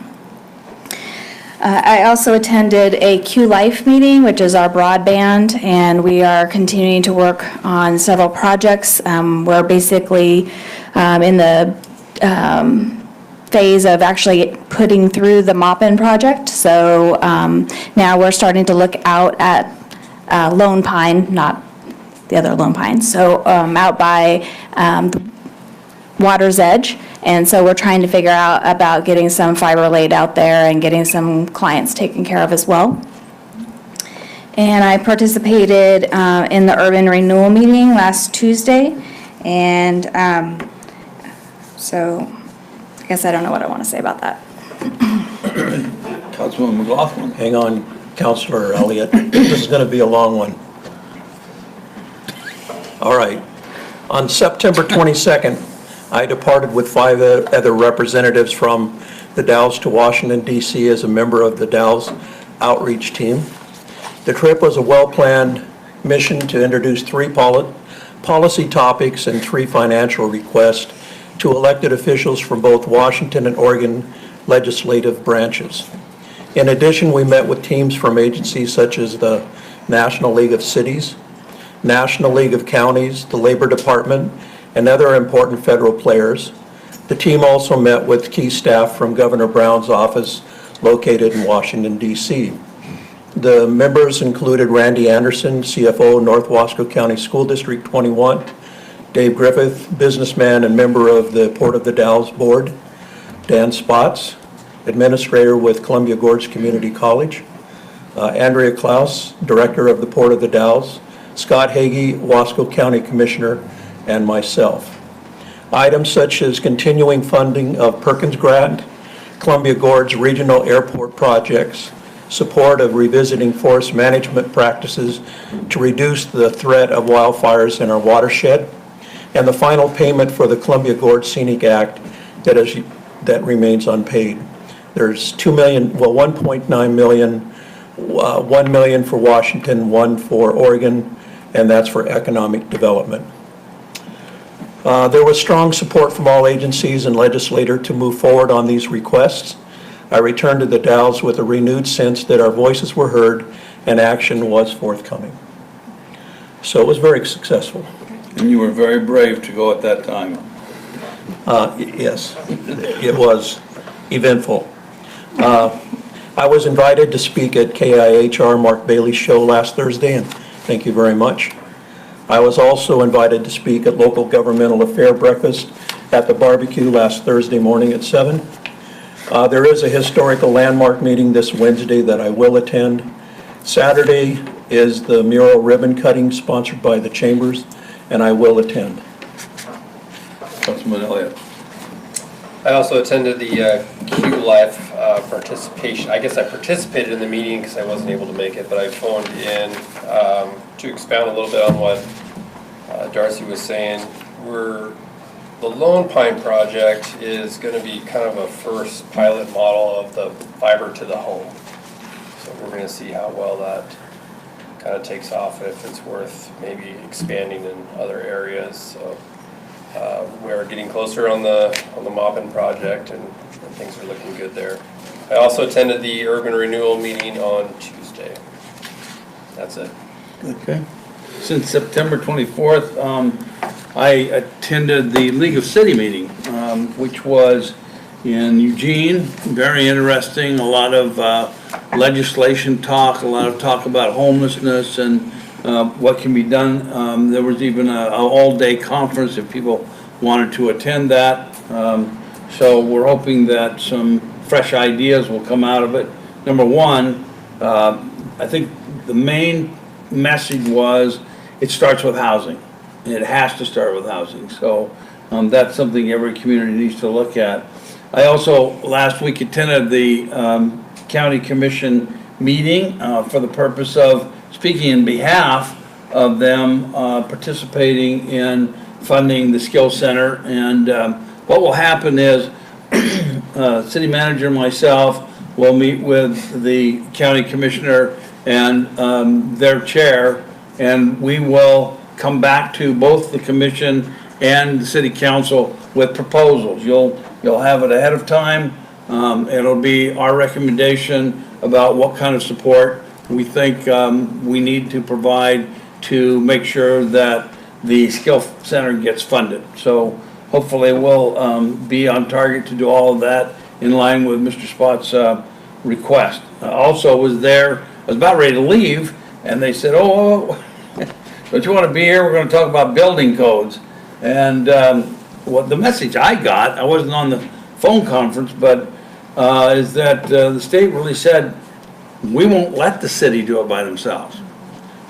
I also attended a Q Life meeting, which is our broadband, and we are continuing to work on several projects. We're basically in the phase of actually putting through the Mop-In project. So now we're starting to look out at Lone Pine, not the other Lone Pine, so out by Water's Edge. And so we're trying to figure out about getting some fiber laid out there and getting some clients taken care of as well. And I participated in the urban renewal meeting last Tuesday. And so I guess I don't know what I want to say about that. Councilman McLaughlin. Hang on, Councilor Elliott. This is going to be a long one. All right. On September 22nd, I departed with 5 other representatives from the Dalles to Washington, D.C. as a member of the Dalles outreach team. The trip was a well-planned mission to introduce 3 policy topics and 3 financial requests to elected officials from both Washington and Oregon legislative branches. In addition, we met with teams from agencies such as the National League of Cities, National League of Counties, the Labor Department, and other important federal players. The team also met with key staff from Governor Brown's office located in Washington, D.C. The members included Randy Anderson, CFO, North Wasco County School District 21, Dave Griffith, businessman and member of the Port of the Dalles Board, Dan Spotts, administrator with Columbia Gorge Community College, Andrea Klaus, director of the Port of the Dalles, Scott Hagee, Wasco County Commissioner, and myself. Items such as continuing funding of Perkins Grant, Columbia Gorge Regional Airport projects, support of revisiting forest management practices to reduce the threat of wildfires in our watershed, and the final payment for the Columbia Gorge Scenic Act that remains unpaid. There's 2 million, well, 1.9 million, 1 million for Washington, 1 for Oregon, and that's for economic development. There was strong support from all agencies and legislators to move forward on these requests. I returned to the Dalles with a renewed sense that our voices were heard and action was forthcoming. So it was very successful. And you were very brave to go at that time. Yes, it was eventful. I was invited to speak at KIHR Mark Bailey's show last Thursday, and thank you very much. I was also invited to speak at Local Governmental Affair Breakfast at the barbecue last Thursday morning at 7. There is a historical landmark meeting this Wednesday that I will attend. Saturday is the mural ribbon cutting sponsored by the Chambers, and I will attend. Councilman Elliott. I also attended the Q-Life participation. I guess I participated in the meeting because I wasn't able to make it, but I phoned in to expound a little bit on what Darcy was saying. The Lone Pine project is going to be kind of a first pilot model of the fiber to the home. So we're going to see how well that kind of takes off, if it's worth maybe expanding in other areas. So we're getting closer on the Maupin project, and things are looking good there. I also attended the urban renewal meeting on Tuesday. That's it. Okay. Since September 24th, I attended the League of City meeting, which was in Eugene. Very interesting. A lot of legislation talk, a lot of talk about homelessness and what can be done. There was even an all-day conference if people wanted to attend that. So we're hoping that some fresh ideas will come out of it. Number one, I think the main message was it starts with housing. It has to start with housing. So that's something every community needs to look at. I also last week attended the County Commission meeting for the purpose of speaking in behalf of them participating in funding the Skills Center. And what will happen is City Manager and myself will meet with the County Commissioner and their chair, and we will come back to both the Commission and the City Council with proposals. You'll have it ahead of time. It'll be our recommendation about what kind of support we think we need to provide to make sure that the Skill Center gets funded. So hopefully we'll be on target to do all of that in line with Mr. Spott's request. Also was there, I was about ready to leave, and they said, oh, don't you want to be here? We're going to talk about building codes. And what the message I got, I wasn't on the phone conference, but is that the state really said, we won't let the city do it by themselves.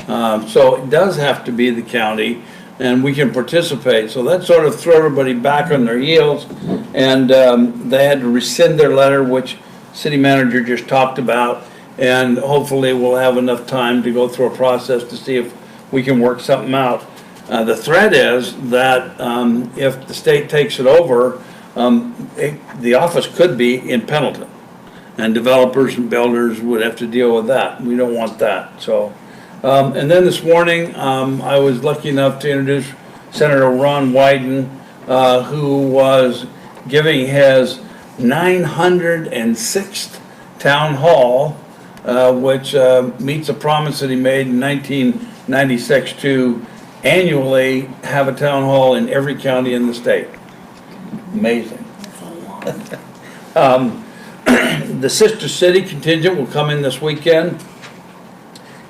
So it does have to be the county, and we can participate. So that sort of threw everybody back on their heels, and they had to rescind their letter, which city manager just talked about, and hopefully we'll have enough time to go through a process to see if we can work something out. The threat is that if the state takes it over, the office could be in Pendleton, and developers and builders would have to deal with that. We don't want that. So, and then this morning, I was lucky enough to introduce Senator Ron Wyden, who was giving his 906th town hall, which meets a promise that he made in 1996 to annually have a town hall in every county in the state. Amazing. The Sister City contingent will come in this weekend,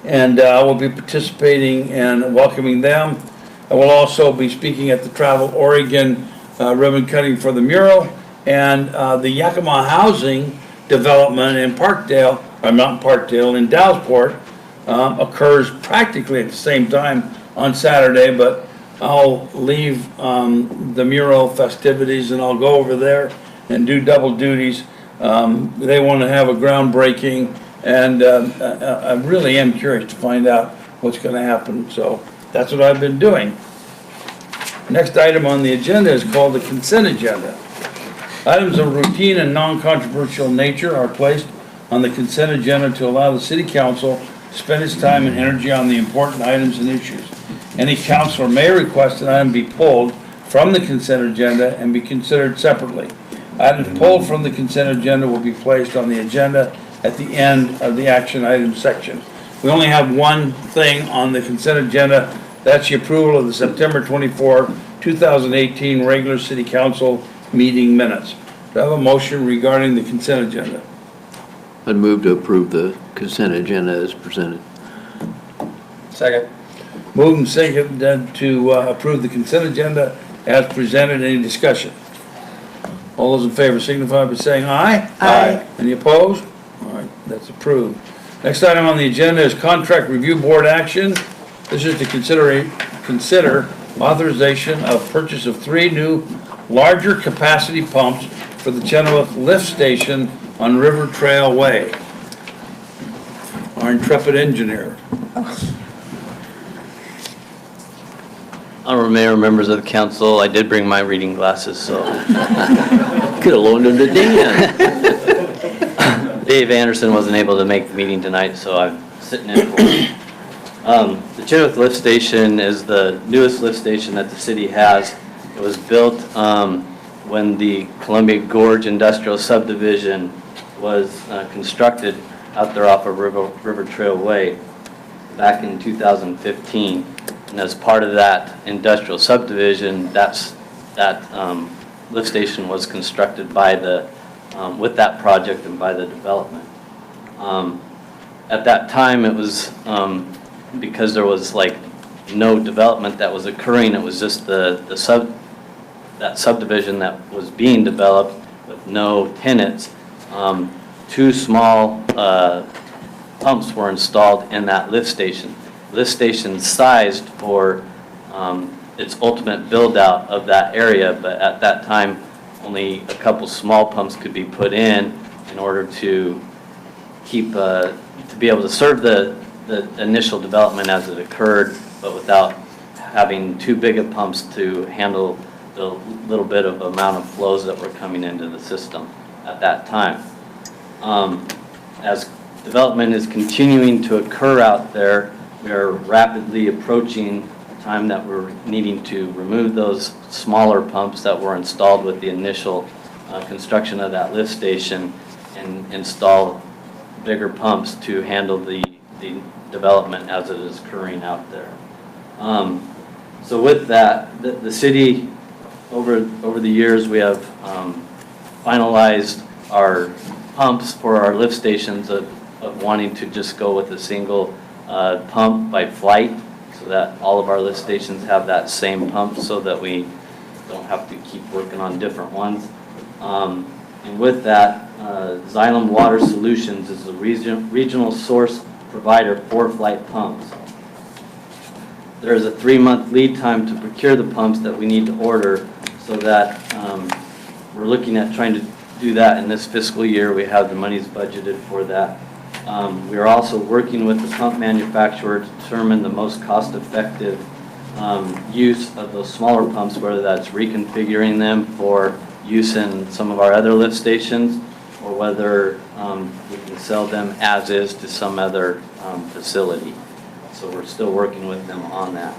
and I will be participating and welcoming them. I will also be speaking at the Travel Oregon ribbon cutting for the mural, and the Yakima housing development in Parkdale, or not Parkdale, in Dallasport, occurs practically at the same time on Saturday, but I'll leave the mural festivities and I'll go over there and do double duties. They want to have a groundbreaking, and I really am curious to find out what's going to happen. So that's what I've been doing. Next item on the agenda is called the consent agenda. Items of routine and non-controversial nature are placed on the consent agenda to allow the city council to spend its time and energy on the important items and issues. Any councilor may request an item be pulled from the consent agenda and be considered separately. Items pulled from the consent agenda will be placed on the agenda at the end of the action item section. We only have one thing on the consent agenda. That's the approval of the September 24, 2018 regular city council meeting minutes. Do I have a motion regarding the consent agenda? I'd move to approve the consent agenda as presented. Second. Moved and seconded to approve the consent agenda as presented. Any discussion? All those in favor signify by saying aye. Aye. Any opposed? All right, that's approved. Next item on the agenda is contract review board action. This is to consider authorization of purchase of 3 new larger capacity pumps for the Chenoweth lift station on River Trail Way. Our intrepid engineer. Honorable Mayor, members of the council, I did bring my reading glasses, so. Could have loaned them to Dan. Dave Anderson wasn't able to make the meeting tonight, so I'm sitting in for him. The Chenoweth Lift Station is the newest lift station that the city has. It was built when the Columbia Gorge Industrial Subdivision was constructed out there off of River Trail Way back in 2015. And as part of that industrial subdivision, that lift station was constructed by with that project and by the development. At that time, it was because there was like no development that was occurring. It was just that subdivision that was being developed with no tenants. 2 small pumps were installed in that lift station. Lift station sized for its ultimate build out of that area, but at that time only a couple small pumps could be put in order to keep to be able to serve the initial development as it occurred, but without having too big of pumps to handle the little bit of amount of flows that were coming into the system at that time. As development is continuing to occur out there, we are rapidly approaching the time that we're needing to remove those smaller pumps that were installed with the initial construction of that lift station and install bigger pumps to handle the development as it is occurring out there. So with that, the city, over the years, we have finalized our pumps for our lift stations of wanting to just go with a single pump by flight, so that all of our lift stations have that same pump so that we don't have to keep working on different ones. And with that, Xylem Water Solutions is the regional source provider for flight pumps. There is a 3-month lead time to procure the pumps that we need to order, so that we're looking at trying to do that in this fiscal year. We have the monies budgeted for that. We are also working with the pump manufacturer to determine the most cost-effective use of those smaller pumps, whether that's reconfiguring them for use in some of our other lift stations, or whether we can sell them as is to some other facility. So we're still working with them on that.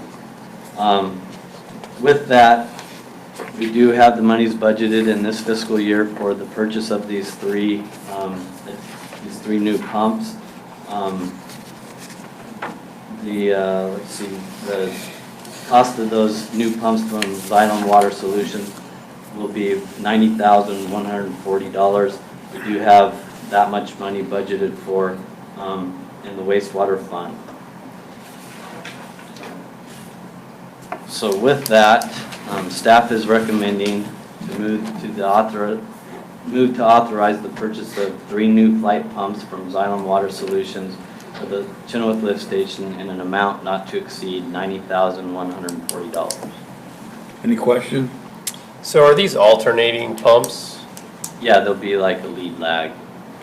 With that, we do have the monies budgeted in this fiscal year for the purchase of these 3 new pumps. Let's see, the cost of those new pumps from Xylem Water Solutions will be $90,140. We do have that much money budgeted for in the wastewater fund. So with that, staff is recommending to move to authorize the purchase of 3 new flight pumps from Xylem Water Solutions for the Chenoweth Lift Station in an amount not to exceed $90,140. Any question? So are these alternating pumps? Yeah, there'll be like a lead lag.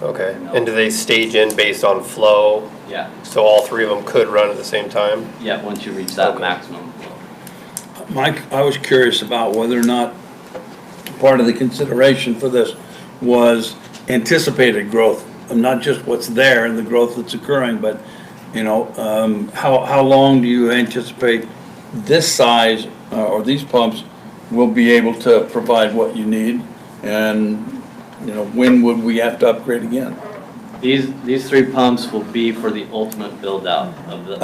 Okay. And do they stage in based on flow? Yeah. So all 3 of them could run at the same time? Yeah, once you reach that maximum flow. Mike, I was curious about whether or not part of the consideration for this was anticipated growth, not just what's there and the growth that's occurring, but, you know, how long do you anticipate this size or these pumps will be able to provide what you need? And, you know, when would we have to upgrade again? These 3 pumps will be for the ultimate build-out of the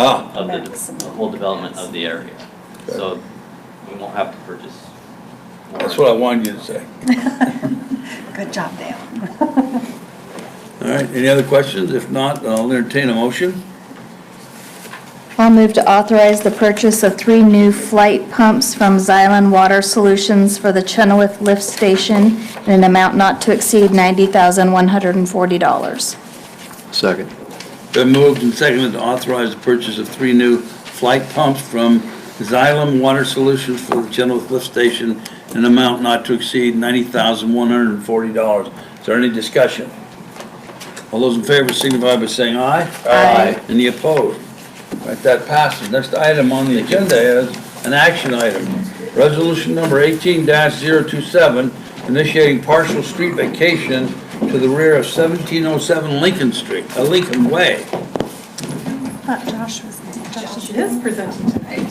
whole development of the area. So we won't have to purchase more. That's what I wanted you to say. Good job, Dale. All right, any other questions? If not, I'll entertain a motion. I'll move to authorize the purchase of 3 new flight pumps from Xylem Water Solutions for the Chenoweth Lift Station in an amount not to exceed $90,140. Second. Been moved and seconded to authorize the purchase of 3 new flight pumps from Xylem Water Solutions for the Chenoweth Lift Station in an amount not to exceed $90,140. Is there any discussion? All those in favor signify by saying aye. Aye. Any opposed? All right, that passes. Next item on the agenda is an action item. Resolution number 18-027, initiating partial street vacation to the rear of 1707 Lincoln Way. I thought Josh is presenting tonight.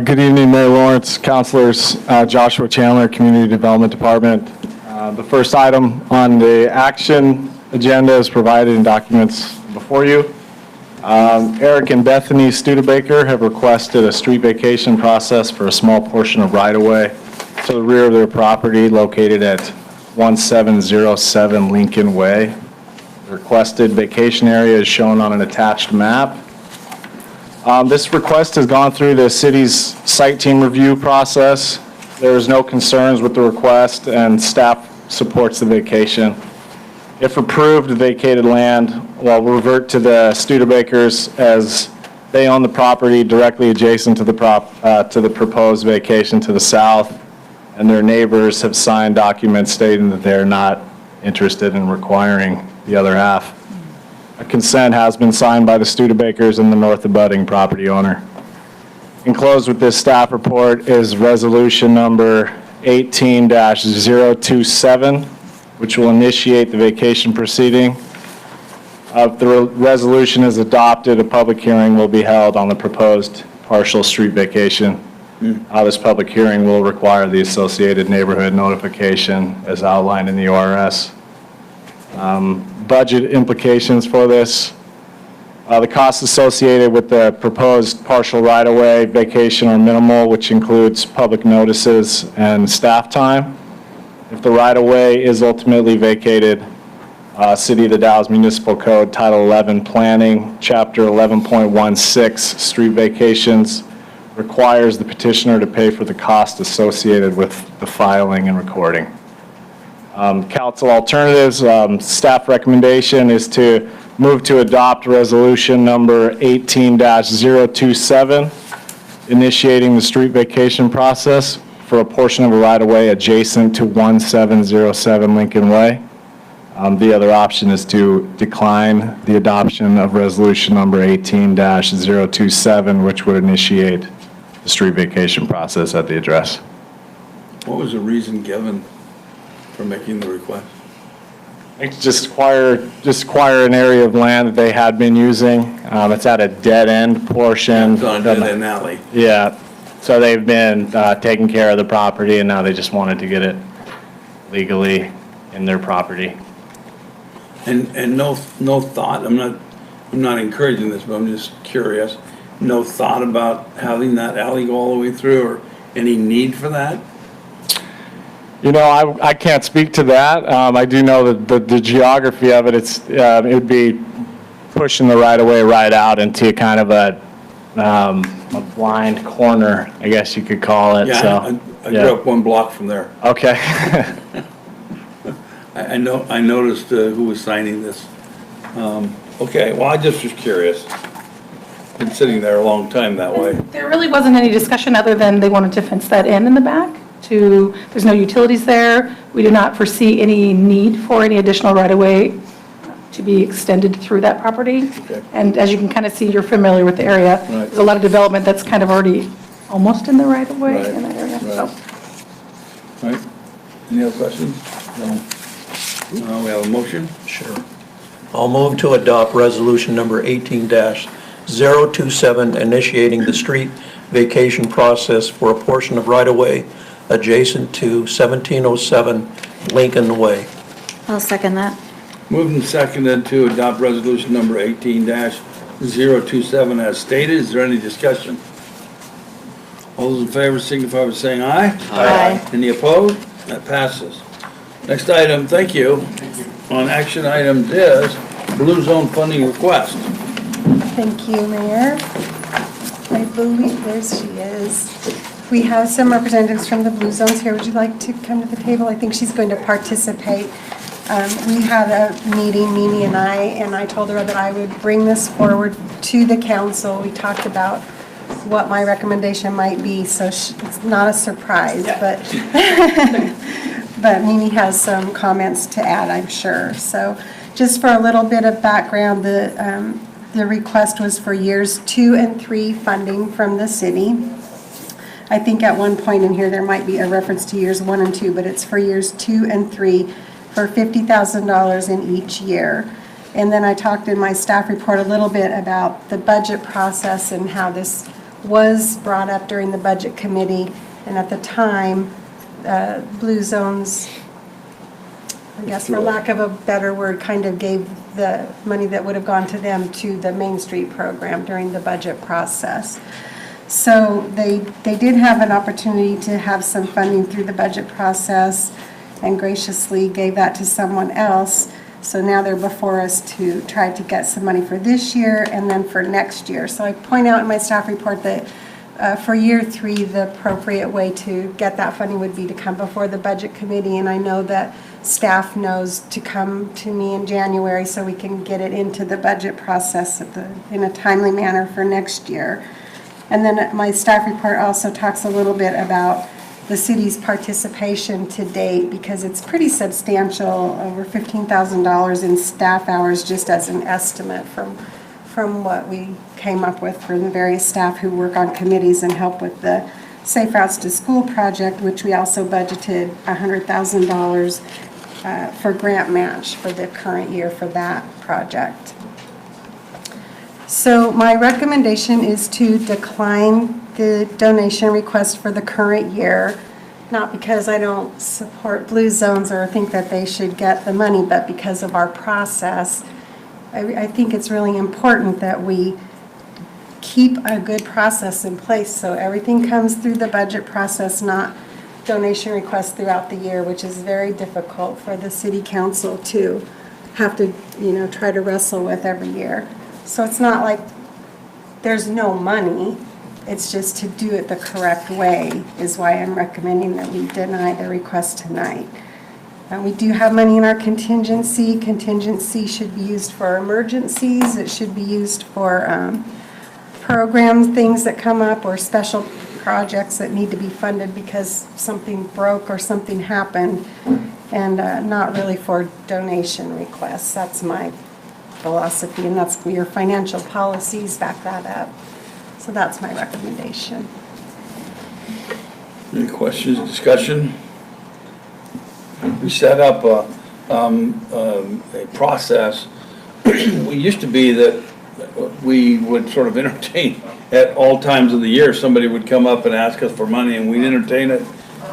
Good evening, Mayor Lawrence, councilors, Joshua Chandler, Community Development Department. The first item on the action agenda is provided in documents before you. Eric and Bethany Studebaker have requested a street vacation process for a small portion of right-of-way to the rear of their property located at 1707 Lincoln Way. The requested vacation area is shown on an attached map. This request has gone through the city's site team review process. There is no concerns with the request, and staff supports the vacation. If approved, the vacated land will revert to the Studebakers as they own the property directly adjacent to the proposed vacation to the south, and their neighbors have signed documents stating that they're not interested in requiring the other half. A consent has been signed by the Studebakers and the north abutting property owner. Enclosed with this staff report is resolution number 18-027, which will initiate the vacation proceeding. If the resolution is adopted, a public hearing will be held on the proposed partial street vacation. This public hearing will require the associated neighborhood notification as outlined in the ORS. Budget implications for this. The costs associated with the proposed partial right-of-way vacation are minimal, which includes public notices and staff time. If the right-of-way is ultimately vacated, City of the Dalles Municipal Code, Title 11 Planning, Chapter 11.16, Street Vacations, requires the petitioner to pay for the cost associated with the filing and recording. Council alternatives, staff recommendation is to move to adopt resolution number 18-027, initiating the street vacation process for a portion of a right-of-way adjacent to 1707 Lincoln Way. The other option is to decline the adoption of resolution number 18-027, which would initiate the street vacation process at the address. What was the reason given for making the request? Just acquire an area of land that they had been using. It's at a dead-end portion. It's on a dead-end alley. Yeah, so they've been taking care of the property, and now they just wanted to get it legally in their property. And no thought, I'm not encouraging this, but I'm just curious, no thought about having that alley go all the way through, or any need for that? You know, I can't speak to that. I do know that the geography of it, it would be pushing the right-of-way right out into kind of a blind corner, I guess you could call it. Yeah, So, I grew up 1 block from there. Okay. I noticed who was signing this. Okay, well, I just was curious. Been sitting there a long time that way. There really wasn't any discussion other than they wanted to fence that in the back. There's no utilities there. We do not foresee any need for any additional right-of-way to be extended through that property. And as you can kind of see, you're familiar with the area. There's a lot of development that's kind of already almost in the right of way in that area. So. Right. Any other questions? No. We have a motion? Sure. I'll move to adopt resolution number 18-027, initiating the street vacation process for a portion of right-of-way adjacent to 1707 Lincoln Way. I'll second that. Moved and seconded to adopt resolution number 18-027 as stated. Is there any discussion? All those in favor signify by saying aye. Aye. Any opposed? That passes. Next item, thank you, on action items is Blue Zone funding request. Thank you, Mayor. I believe, there she is. We have some representatives from the Blue Zones here. Would you like to come to the table? I think she's going to participate. We had a meeting, Mimi and I told her that I would bring this forward to the council. We talked about what my recommendation might be, so it's not a surprise, but but Mimi has some comments to add, I'm sure. So just for a little bit of background, the request was for years 2 and 3 funding from the city. I think at one point in here there might be a reference to years 1 and 2, but it's for years 2 and 3 for $50,000 in each year. And then I talked in my staff report a little bit about the budget process and how this was brought up during the budget committee. And at the time, Blue Zones, I guess for lack of a better word, kind of gave the money that would have gone to them to the Main Street program during the budget process. So they did have an opportunity to have some funding through the budget process and graciously gave that to someone else. So now they're before us to try to get some money for this year and then for next year. So I point out in my staff report that for year 3, the appropriate way to get that funding would be to come before the budget committee. And I know that staff knows to come to me in January so we can get it into the budget process in a timely manner for next year. And then my staff report also talks a little bit about the city's participation to date, because it's pretty substantial, over $15,000 in staff hours, just as an estimate from what we came up with for the various staff who work on committees and help with the Safe Routes to School project, which we also budgeted $100,000 for grant match for the current year for that project. So my recommendation is to decline the donation request for the current year, not because I don't support Blue Zones or think that they should get the money, but because of our process. I think it's really important that we keep a good process in place so everything comes through the budget process, not donation requests throughout the year, which is very difficult for the city council to have to, try to wrestle with every year. So it's not like there's no money, it's just to do it the correct way is why I'm recommending that we deny the request tonight. We do have money in our contingency. Contingency should be used for emergencies. It should be used for programs, things that come up, or special projects that need to be funded because something broke or something happened, and not really for donation requests. That's my philosophy, and that's your financial policies back that up. So that's my recommendation. Any questions, discussion? We set up a process. We used to be that we would sort of entertain at all times of the year. Somebody would come up and ask us for money and we'd entertain it.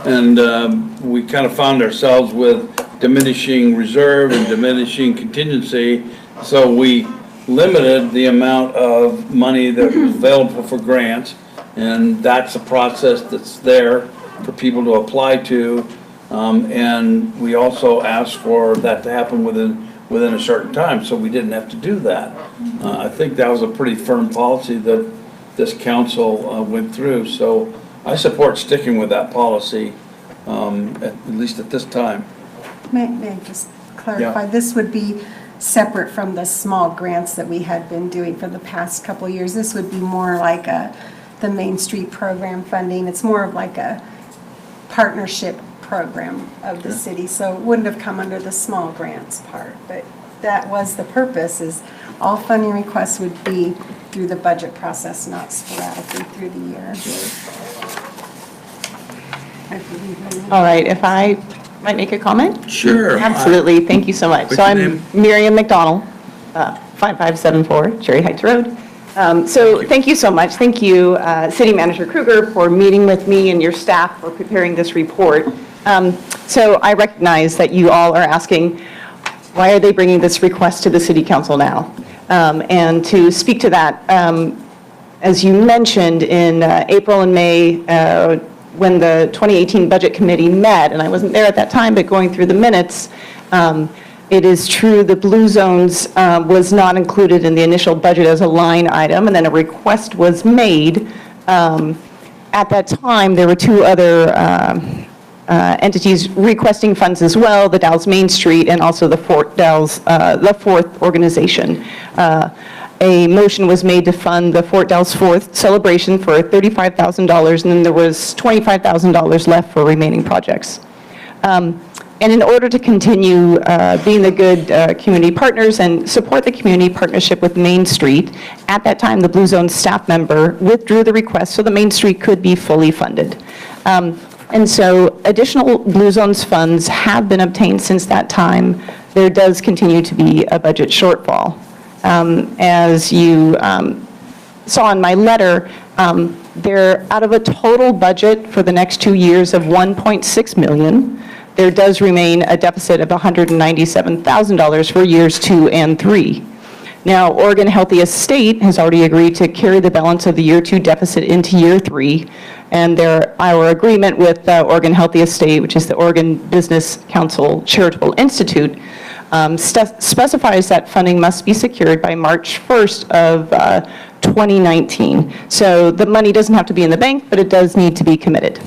And we kind of found ourselves with diminishing reserve and diminishing contingency. So we limited the amount of money that was available for grants. And that's a process that's there for people to apply to. And we also asked for that to happen within a certain time, so we didn't have to do that. I think that was a pretty firm policy that this council went through, so I support sticking with that policy, at least at this time. May I just clarify? Yeah. This would be separate from the small grants that we had been doing for the past couple of years. This would be more like the Main Street program funding. It's more of like a partnership program of the city, so it wouldn't have come under the small grants part, but that was the purpose, is all funding requests would be through the budget process, not sporadically through the year. All right, if I might make a comment? Sure. Absolutely, thank you so much. What's So your I'm name? Miriam McDonald, 5574 Cherry Heights Road. So thank you so much. Thank you, City Manager Kruger, for meeting with me and your staff for preparing this report. So I recognize that you all are asking, why are they bringing this request to the City Council now? And to speak to that, as you mentioned, in April and May, when the 2018 Budget Committee met, and I wasn't there at that time, but going through the minutes, it is true the Blue Zones was not included in the initial budget as a line item, and then a request was made. At that time, there were two other entities requesting funds as well, the Dalles Main Street and also the Fort Dalles, the Fourth organization. A motion was made to fund the Fort Dalles Fourth celebration for $35,000, and then there was $25,000 left for remaining projects. And in order to continue being the good community partners and support the community partnership with Main Street, at that time, the Blue Zone staff member withdrew the request so the Main Street could be fully funded. And so additional Blue Zones funds have been obtained since that time. There does continue to be a budget shortfall. As you saw in my letter, they're out of a total budget for the next 2 years of $1.6 million. There does remain a deficit of $197,000 for years 2 and 3. Now, Oregon Healthy Estate has already agreed to carry the balance of the year 2 deficit into year 3, and our agreement with Oregon Healthy Estate, which is the Oregon Business Council Charitable Institute, specifies that funding must be secured by March 1st of 2019. So the money doesn't have to be in the bank, but it does need to be committed.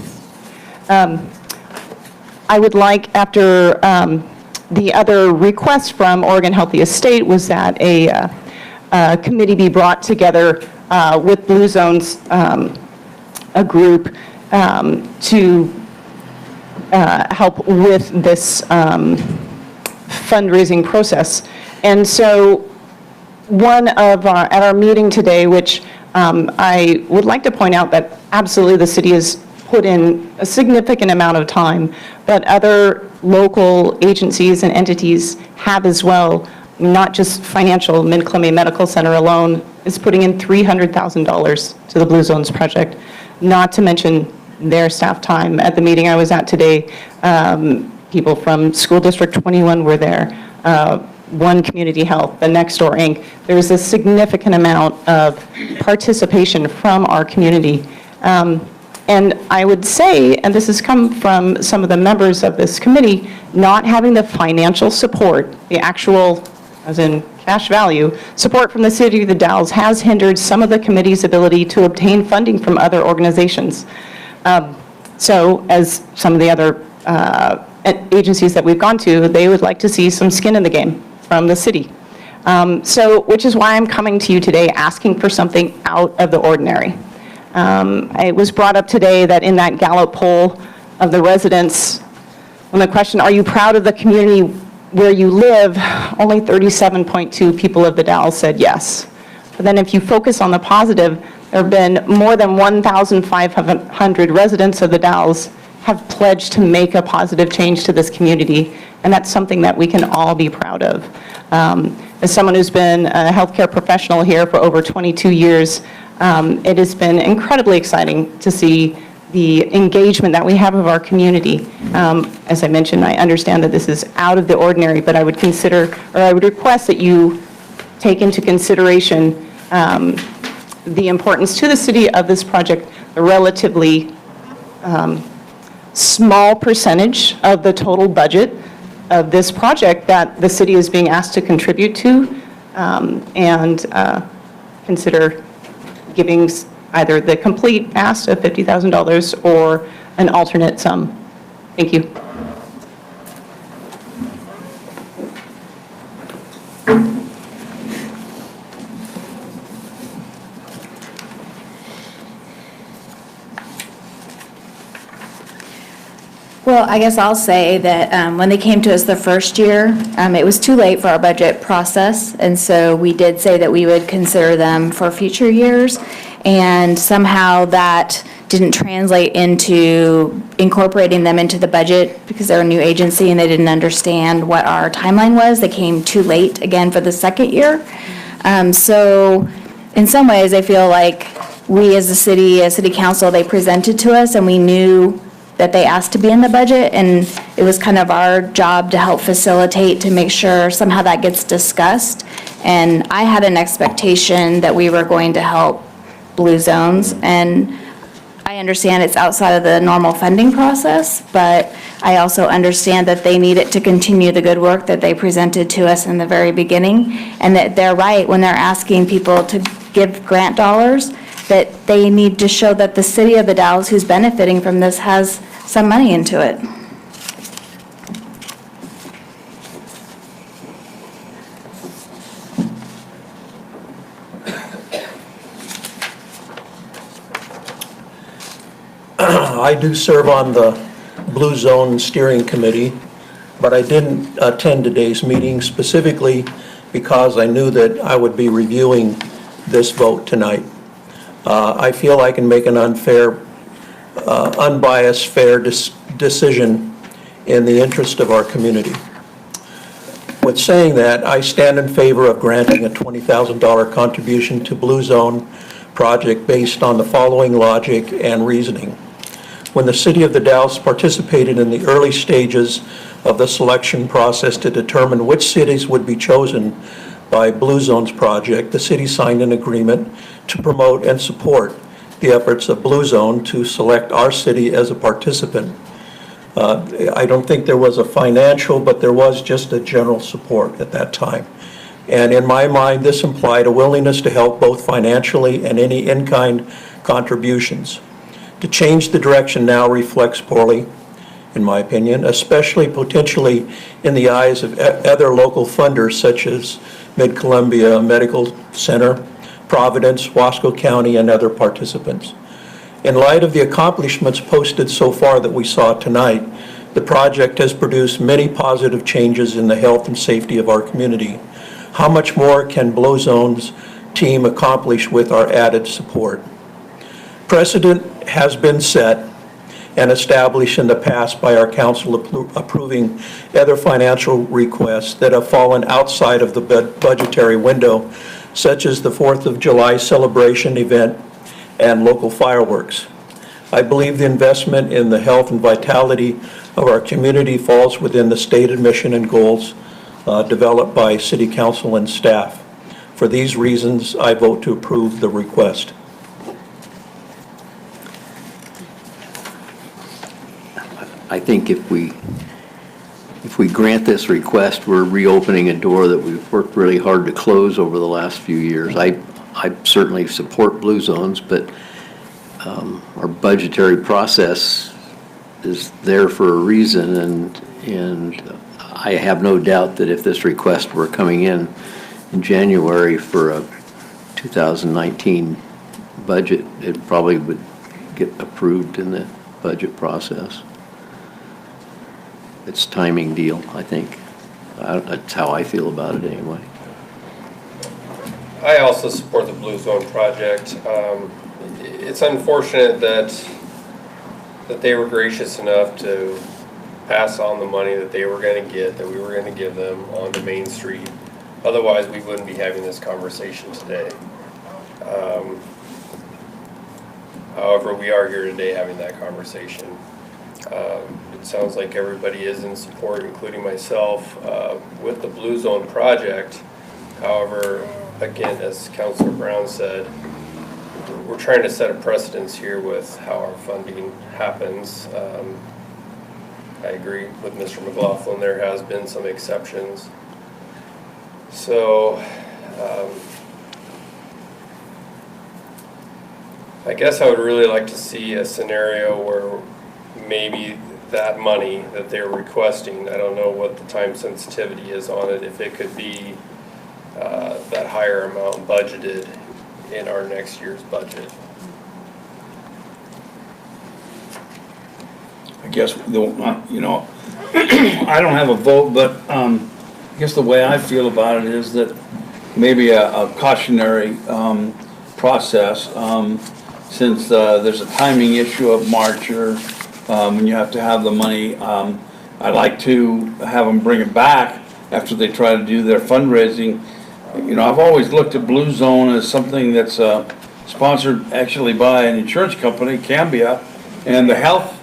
I would like, after the other request from Oregon Healthy Estate was that a committee be brought together with Blue Zones, a group to help with this fundraising process. And so at our meeting today, which I would like to point out that absolutely the city has put in a significant amount of time, but other local agencies and entities have as well, not just financial. Mid-Columbia Medical Center alone is putting in $300,000 to the Blue Zones project, not to mention their staff time. At the meeting I was at today, people from School District 21 were there, One Community Health, the Nextdoor Inc. There's a significant amount of participation from our community. And I would say, and this has come from some of the members of this committee, not having the financial support, the actual, as in cash value, support from the city of the Dalles has hindered some of the committee's ability to obtain funding from other organizations. So as some of the other agencies that we've gone to, they would like to see some skin in the game from the city. Which is why I'm coming to you today asking for something out of the ordinary. It was brought up today that in that Gallup poll of the residents, on the question, are you proud of the community where you live, only 37.2 people of the Dalles said yes. But then if you focus on the positive, there have been more than 1,500 residents of the Dalles have pledged to make a positive change to this community, and that's something that we can all be proud of. As someone who's been a healthcare professional here for over 22 years, it has been incredibly exciting to see the engagement that we have of our community. As I mentioned, I understand that this is out of the ordinary, but I would consider, or I would request that you take into consideration the importance to the city of this project, the relatively small percentage of the total budget of this project that the city is being asked to contribute to, and consider giving either the complete ask of $50,000 or an alternate sum. Thank you. Well, I guess I'll say that when they came to us the first year, it was too late for our budget process, and so we did say that we would consider them for future years, and somehow that didn't translate into incorporating them into the budget because they're a new agency and they didn't understand what our timeline was. They came too late again for the second year. So in some ways, I feel like we as a city council, they presented to us and we knew that they asked to be in the budget, and it was kind of our job to help facilitate to make sure somehow that gets discussed. And I had an expectation that we were going to help Blue Zones, and I understand it's outside of the normal funding process, but I also understand that they need it to continue the good work that they presented to us in the very beginning, and that they're right when they're asking people to give grant dollars, that they need to show that the city of the Dalles who's benefiting from this has some money into it. I do serve on the Blue Zone Steering Committee, but I didn't attend today's meeting specifically because I knew that I would be reviewing this vote tonight. I feel I can make an unbiased, fair decision in the interest of our community. With saying that, I stand in favor of granting a $20,000 contribution to Blue Zone project based on the following logic and reasoning. When the City of the Dalles participated in the early stages of the selection process to determine which cities would be chosen by Blue Zone's project, the city signed an agreement to promote and support the efforts of Blue Zone to select our city as a participant. I don't think there was a financial, but there was just a general support at that time. And in my mind, this implied a willingness to help both financially and any in-kind contributions. To change the direction now reflects poorly, in my opinion, especially potentially in the eyes of other local funders such as Mid-Columbia Medical Center, Providence, Wasco County, and other participants. In light of the accomplishments posted so far that we saw tonight, the project has produced many positive changes in the health and safety of our community. How much more can Blue Zone's team accomplish with our added support? Precedent has been set and established in the past by our council approving other financial requests that have fallen outside of the budgetary window, such as the 4th of July celebration event and local fireworks. I believe the investment in the health and vitality of our community falls within the stated mission and goals developed by City Council and staff. For these reasons, I vote to approve the request. I think if we grant this request, we're reopening a door that we've worked really hard to close over the last few years. I certainly support Blue Zones, but our budgetary process is there for a reason, and I have no doubt that if this request were coming in January for a 2019 budget, it probably would get approved in the budget process. It's a timing deal, I think. That's how I feel about it anyway. I also support the Blue Zone project. It's unfortunate that they were gracious enough to pass on the money that they were going to get, that we were going to give them onto Main Street. Otherwise, we wouldn't be having this conversation today. However, we are here today having that conversation. It sounds like everybody is in support, including myself, with the Blue Zone project. However, again, as Councilor Brown said, we're trying to set a precedence here with how our funding happens. I agree with Mr. McLaughlin, there has been some exceptions. So, I guess I would really like to see a scenario where maybe that money that they're requesting, I don't know what the time sensitivity is on it, if it could be that higher amount budgeted in our next year's budget. guess, you know, I don't have a vote, but I guess the way I feel about it is that maybe a cautionary process, since there's a timing issue of March or when you have to have the money. I'd like to have them bring it back after they try to do their fundraising. You know, I've always looked at Blue Zone as something that's sponsored actually by an insurance company, Cambia, and the health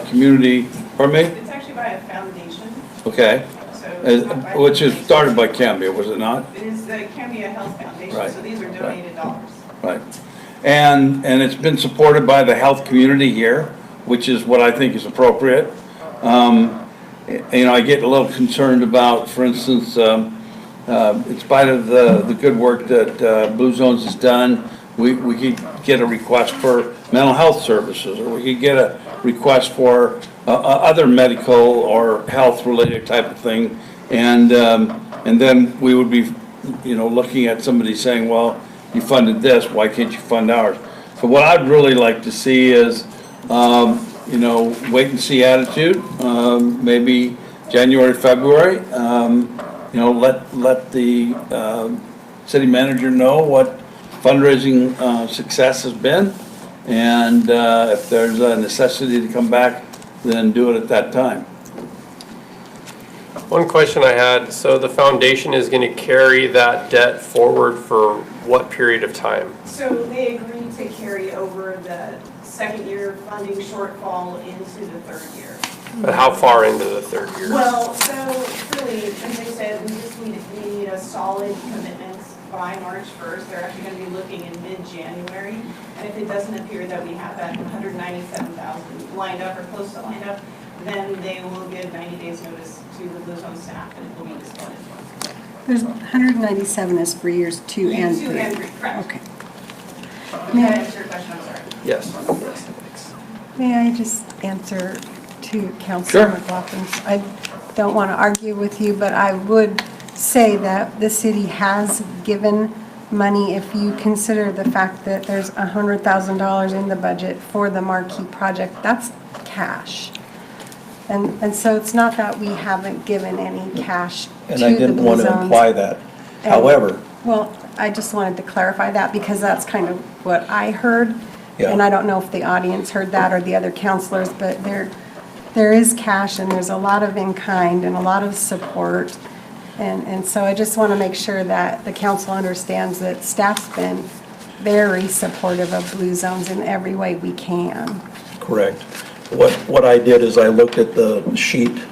community, pardon me? It's actually by a foundation. Okay. Which is started by Cambia, was it not? It is the Cambia Health Foundation, Right. so these are donated dollars. Right. And it's been supported by the health community here, which is what I think is appropriate. You know, I get a little concerned about, for instance, in spite of the good work that Blue Zones has done, we could get a request for mental health services, or we could get a request for other medical or health-related type of thing, and then we would be, you know, looking at somebody saying, well, you funded this, why can't you fund ours? So what I'd really like to see is, you know, wait and see attitude, maybe January, February. You know, let the city manager know what fundraising success has been, and if there's a necessity to come back, then do it at that time. One question I had, so the foundation is going to carry that debt forward for what period of time? So they agreed to carry over the second year funding shortfall into the third year. But how far into the third year? Well, so really, as I said, we just need a solid commitment by March 1st. They're actually going to be looking in mid-January. And if it doesn't appear that we have that 197,000 lined up or close to lined up, then they will give 90 days notice to the Blue Zone staff and it will be discarded. There's 197 is for years 2 and 3. 2 and 3, correct. Okay. May I answer your question? I'm sorry. Yes. May I just answer to Councilor McLaughlin? I don't want to argue with you, but I would say that the city has given money if you consider the fact that there's $100,000 in the budget for the marquee project. That's cash. And so it's not that we haven't given any cash to the Blue Zones. And I didn't want to imply that. However. Well, I just wanted to clarify that because that's kind of what I heard. Yeah. And I don't know if the audience heard that or the other counselors, but there is cash and there's a lot of in-kind and a lot of support. And so I just want to make sure that the council understands that staff's been very supportive of Blue Zones in every way we can. Correct. What I did is I looked at the sheet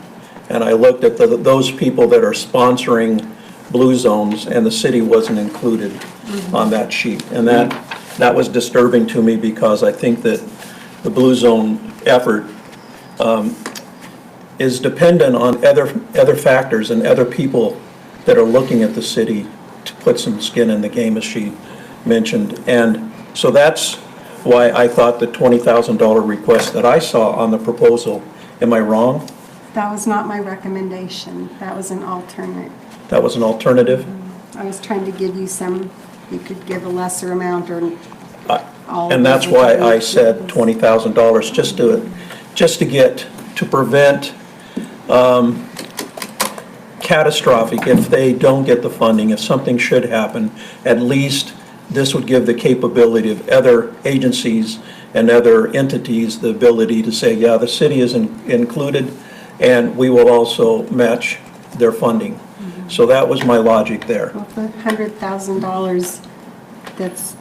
and I looked at those people that are sponsoring Blue Zones, and the city wasn't included on that sheet. And that was disturbing to me because I think that the Blue Zone effort is dependent on other factors and other people that are looking at the city to put some skin in the game, as she mentioned. And so that's why I thought the $20,000 request that I saw on the proposal, am I wrong? That was not my recommendation. That was an alternate. That was an alternative? I was trying to give you some, you could give a lesser amount or all. And that's why I said $20,000, just to prevent catastrophic, if they don't get the funding, if something should happen, at least this would give the capability of other agencies and other entities the ability to say, yeah, the city is included, and we will also match their funding. So that was my logic there. Well, if the $100,000 that's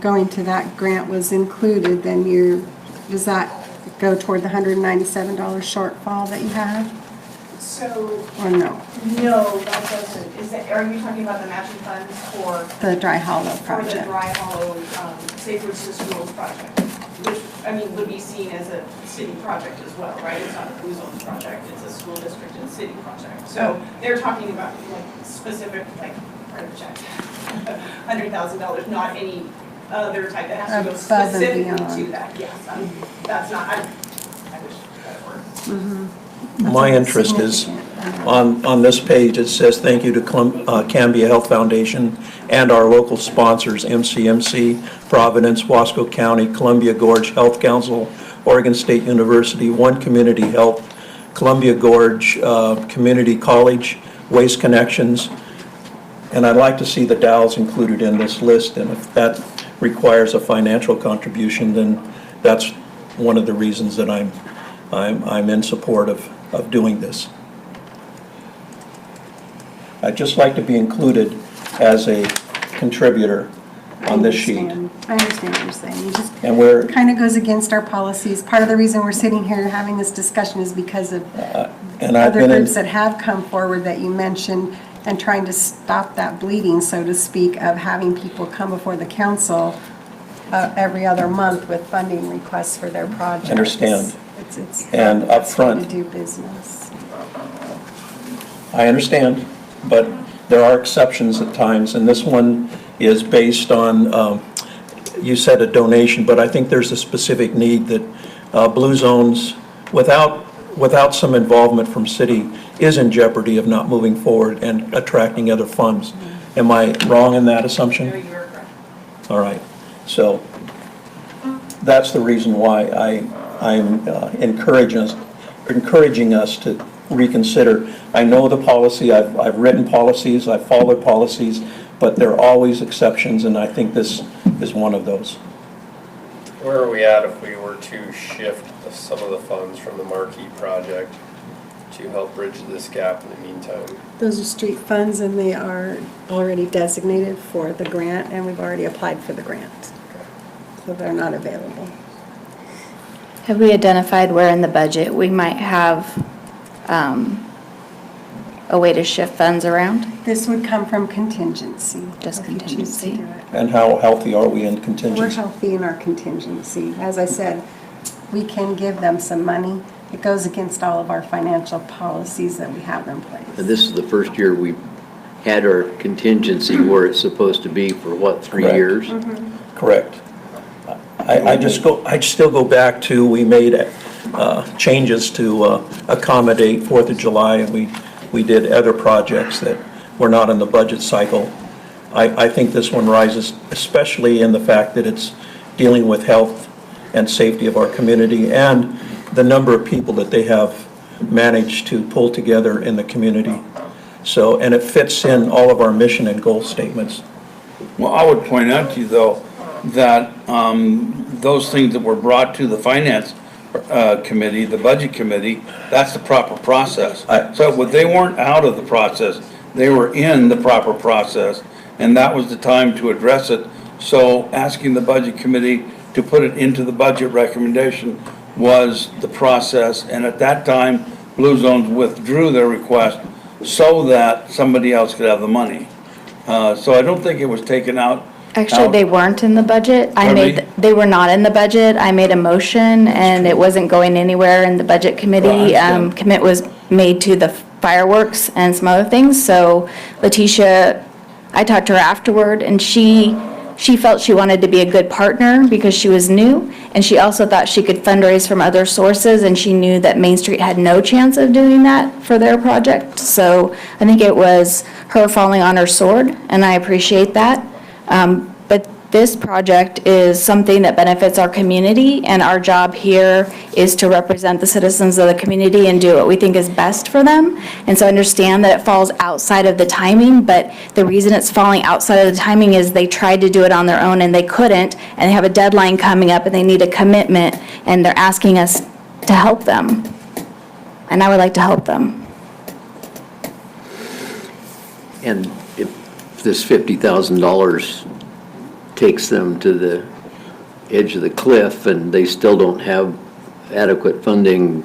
going to that grant was included, then does that go toward the $197 shortfall that you have? So, Or no? no, that doesn't. Are you talking about the matching funds for? The Dry Hollow For the project. Dry Hollow Safe Routes to Schools project, which, I mean, would be seen as a city project as well, right? It's not a Blue Zones project, it's a school district and city project. So they're talking about like specific, like, part of the check, $100,000, not any other type that has to go Above and specifically beyond. to that, yes. That's not, I wish that worked. My interest is, on this page, it says, thank you to Cambia Health Foundation and our local sponsors, MCMC, Providence, Wasco County, Columbia Gorge Health Council, Oregon State University, One Community Health, Columbia Gorge Community College, Waste Connections, and I'd like to see the Dalles included in this list, and if that requires a financial contribution, then that's one of the reasons that I'm in support of doing this. I'd just like to be included as a contributor on this sheet. I understand what you're saying. You just, And we're, kind of goes against our policies. Part of the reason we're sitting here having this discussion is because of and I've other been in, groups that have come forward that you mentioned, and trying to stop that bleeding, so to speak, of having people come before the council every other month with funding requests for their projects. Understand. It's And that's how upfront. to do business. I understand, but there are exceptions at times, and this one is based on, you said a donation, but I think there's a specific need that Blue Zones, without some involvement from city, is in jeopardy of not moving forward and attracting other funds. Am I wrong in that assumption? No, you are correct. All right, so that's the reason why I'm encouraging us to reconsider. I know the policy, I've written policies, I've followed policies, but there are always exceptions, and I think this is one of those. Where are we at if we were to shift some of the funds from the Marquee project to help bridge this gap in the meantime? Those are street funds, and they are already designated for the grant, and we've already applied for the grant. So they're not available. Have we identified where in the budget we might have a way to shift funds around? This would come from contingency. Just if you choose to contingency. do it. And how healthy are we in We're contingency? healthy in our contingency. As I said, we can give them some money. It goes against all of our financial policies that we have in place. And this is the first year we've had our contingency where it's supposed to be for, what, 3 Correct. years? Correct. I still go back to, we made changes to accommodate 4th of July, and we did other projects that were not in the budget cycle. I think this one rises, especially in the fact that it's dealing with health and safety of our community and the number of people that they have managed to pull together in the community. So, and it fits in all of our mission and goal statements. Well, I would point out to you, though, that those things that were brought to the finance committee, the budget committee, that's the proper process. So they weren't out of the process, they were in the proper process, and that was the time to address it. So asking the budget committee to put it into the budget recommendation was the process, and at that time, Blue Zones withdrew their request so that somebody else could have the money. So I don't think it was taken out. Actually, they weren't in the budget. Pardon me? They were not in the budget. I made a motion, and it wasn't going anywhere in the budget committee. Right. Commit was made to the fireworks and some other things. So Letitia, I talked to her afterward, and she felt she wanted to be a good partner because she was new, and she also thought she could fundraise from other sources, and she knew that Main Street had no chance of doing that for their project. So I think it was her falling on her sword, and I appreciate that. But this project is something that benefits our community, and our job here is to represent the citizens of the community and do what we think is best for them. And so I understand that it falls outside of the timing, but the reason it's falling outside of the timing is they tried to do it on their own and they couldn't, and they have a deadline coming up and they need a commitment, and they're asking us to help them. And I would like to help them. And if this $50,000 takes them to the edge of the cliff and they still don't have adequate funding,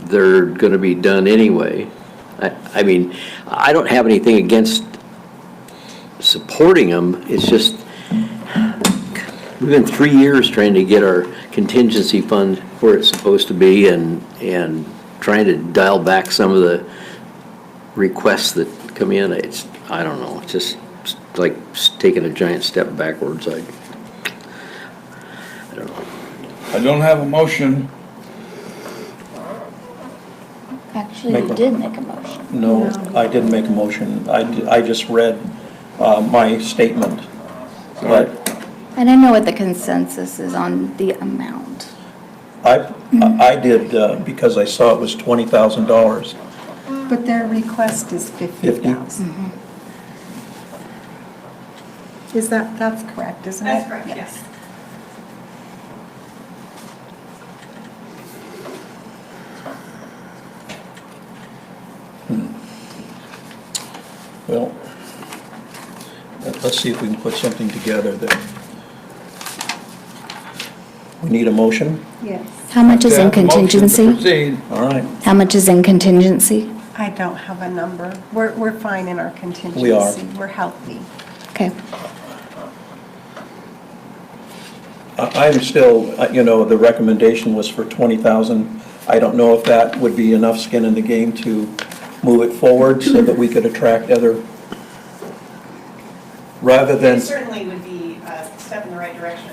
they're going to be done anyway. I mean, I don't have anything against supporting them. It's just, we've been 3 years trying to get our contingency fund where it's supposed to be and trying to dial back some of the requests that come in. I don't know, it's just like taking a giant step backwards. I don't know. I don't have a motion. Actually, you did make a motion. No, I didn't make a motion. I just read my statement. But And I know what the consensus is on the amount. I did, because I saw it was $20,000. But their request is 50,000. Is that's correct, isn't it? That's correct, yes. Well, let's see if we can put something together that, we need a motion? Yes. How much is in Motion to contingency? proceed. All right. How much is in contingency? I don't have a number. We're fine in our contingency. We are. We're healthy. Okay. I'm still, the recommendation was for 20,000. I don't know if that would be enough skin in the game to move it forward so that we could attract other, rather than, It certainly would be a step in the right direction.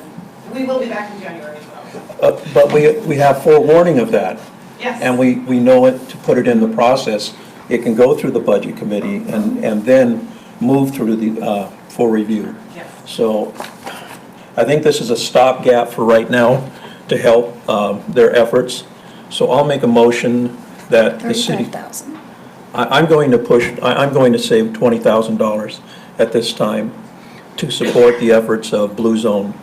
We will be back in January as well. but we have forewarning of that. Yes. And we know it, to put it in the process, it can go through the budget committee and then move through the, for review. Yes. So I think this is a stopgap for right now to help their efforts. So I'll make a motion that the city. 35,000. I'm going to push, I'm going to save $20,000 at this time to support the efforts of Blue Zone.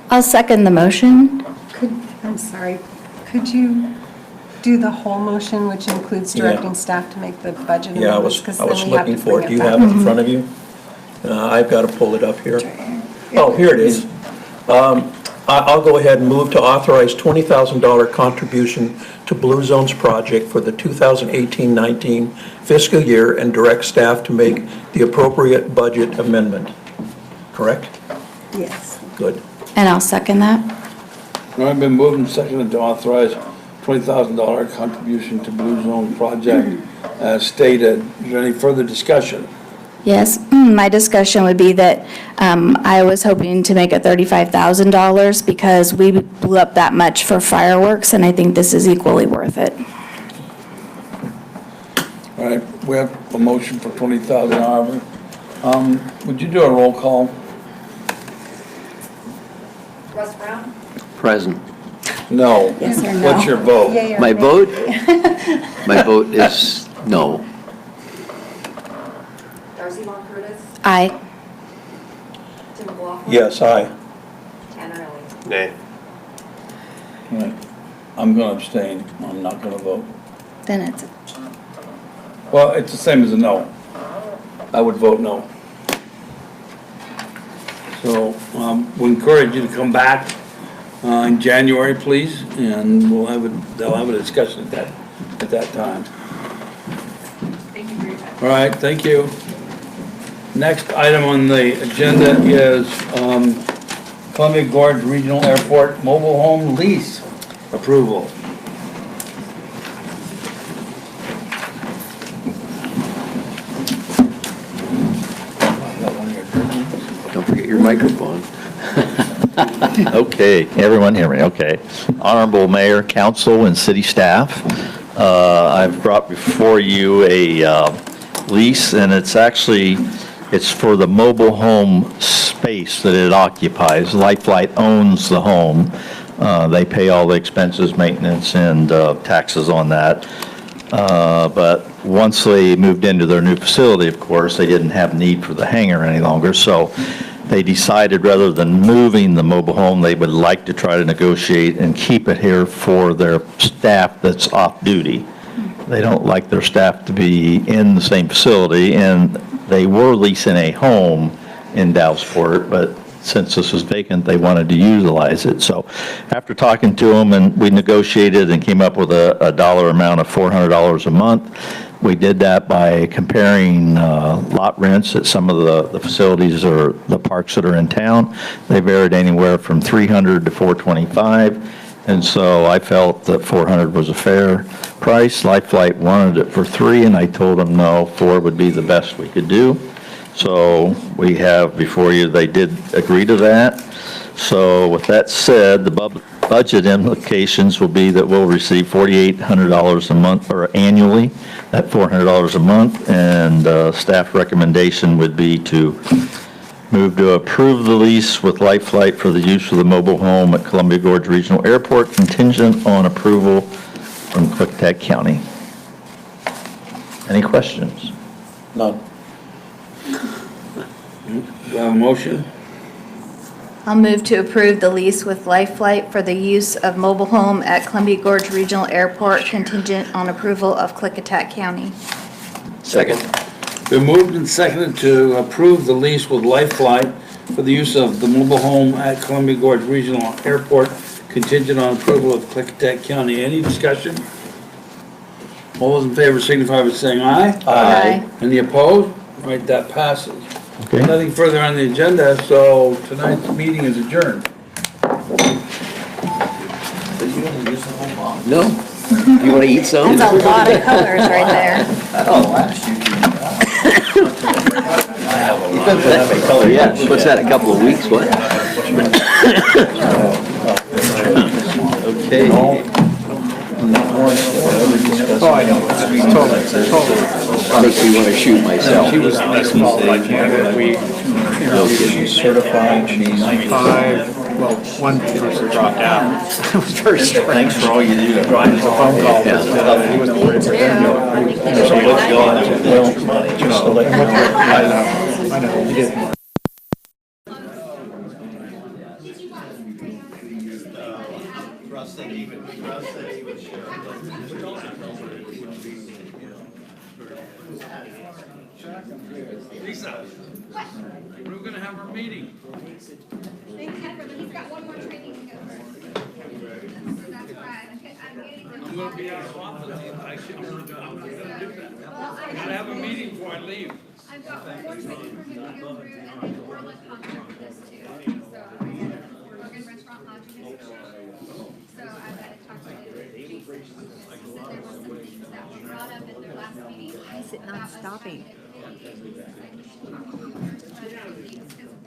I'll second the motion. I'm sorry, could you do the whole motion, which includes directing staff to make the budget Yeah, I amendments? was 'Cause I was then we have to looking for bring it. Do you back. have it in front of you? I've got to pull it up here. Oh, here it is. I'll go ahead and move to authorize $20,000 contribution to Blue Zone's project for the 2018-19 fiscal year and direct staff to make the appropriate budget amendment. Correct? Yes. Good. And I'll second that. I've been moved and seconded to authorize $20,000 contribution to Blue Zone project as stated. Is there any further discussion? Yes, my discussion would be that I was hoping to make it $35,000 because we blew up that much for fireworks, and I think this is equally worth it. All right, we have a motion for $20,000. Would you do a roll call? Russ Brown? Present. No. Yes or no? What's your vote? Yay or My nay? vote? My vote is no. Darcy Von Curtis? Aye. Tim McLaughlin? Yes, aye. Tanner Elley? Nay. All right. I'm going to abstain. I'm not going to vote. Then it's, Well, it's the same as a no. I would vote no. So we encourage you to come back in January, please, and they'll have a discussion at that time. Thank you for your time. All right, thank you. Next item on the agenda is Columbia Gorge Regional Airport mobile home lease approval. Don't forget your microphone. Okay, everyone hear me, okay. Honorable Mayor, Council, and City Staff, I've brought before you a lease, and it's for the mobile home space that it occupies. Lifelight owns the home. They pay all the expenses, maintenance, and taxes on that. But once they moved into their new facility, of course, they didn't have need for the hangar any longer, so they decided rather than moving the mobile home, they would like to try to negotiate and keep it here for their staff that's off duty. They don't like their staff to be in the same facility, and they were leasing a home in Dallasport, but since this was vacant, they wanted to utilize it. So after talking to them, and we negotiated and came up with a dollar amount of $400 a month. We did that by comparing lot rents at some of the facilities or the parks that are in town. They varied anywhere from $300 to $425, and so I felt that $400 was a fair price. Lifelight wanted it for $3, and I told them no, $4 would be the best we could do. So we have before you, they did agree to that. So with that said, the budget implications will be that we'll receive $4,800 a month, or annually, at $400 a month, and staff recommendation would be to Move to approve the lease with Life Flight for the use of the mobile home at Columbia Gorge Regional Airport contingent on approval from Clickitat County. Any questions? None. Do I have a motion? I'll move to approve the lease with Life Flight for the use of mobile home at Columbia Gorge Regional Airport contingent on approval of Clickitat County. Second. Been moved and seconded to approve the lease with Life Flight for the use of the mobile home at Columbia Gorge Regional Airport contingent on approval of Clickitat County. Any discussion? All those in favor signify by saying aye. Aye. Any opposed? Right, that passes. Okay. Nothing further on the agenda, so tonight's meeting is adjourned. No? You want to eat some? That's a lot of colors right there. Yeah, what's that, a couple of weeks, what? Okay. Oh, I know. Totally. Makes me want to shoot myself. She was disqualified candidate. We, she's certified, she's 5, well, one person dropped out. It was very strange. Thanks for all you do. It was a phone call. He was the word for him. So let's go on with the extra money, just to let you know. I know, he did. Lisa, we're gonna have our meeting. He's got one more training to go through. That's right. I'm getting them. I'm gonna be out of office. I'm gonna do that. I gotta have a meeting before I leave. I've got one more training for him to go through, and then we're like contract for this too. So Oregon Restaurant Lodging Association. So I've got to talk to Jason. There were some things that were brought up at their last meeting. Why is it not stopping?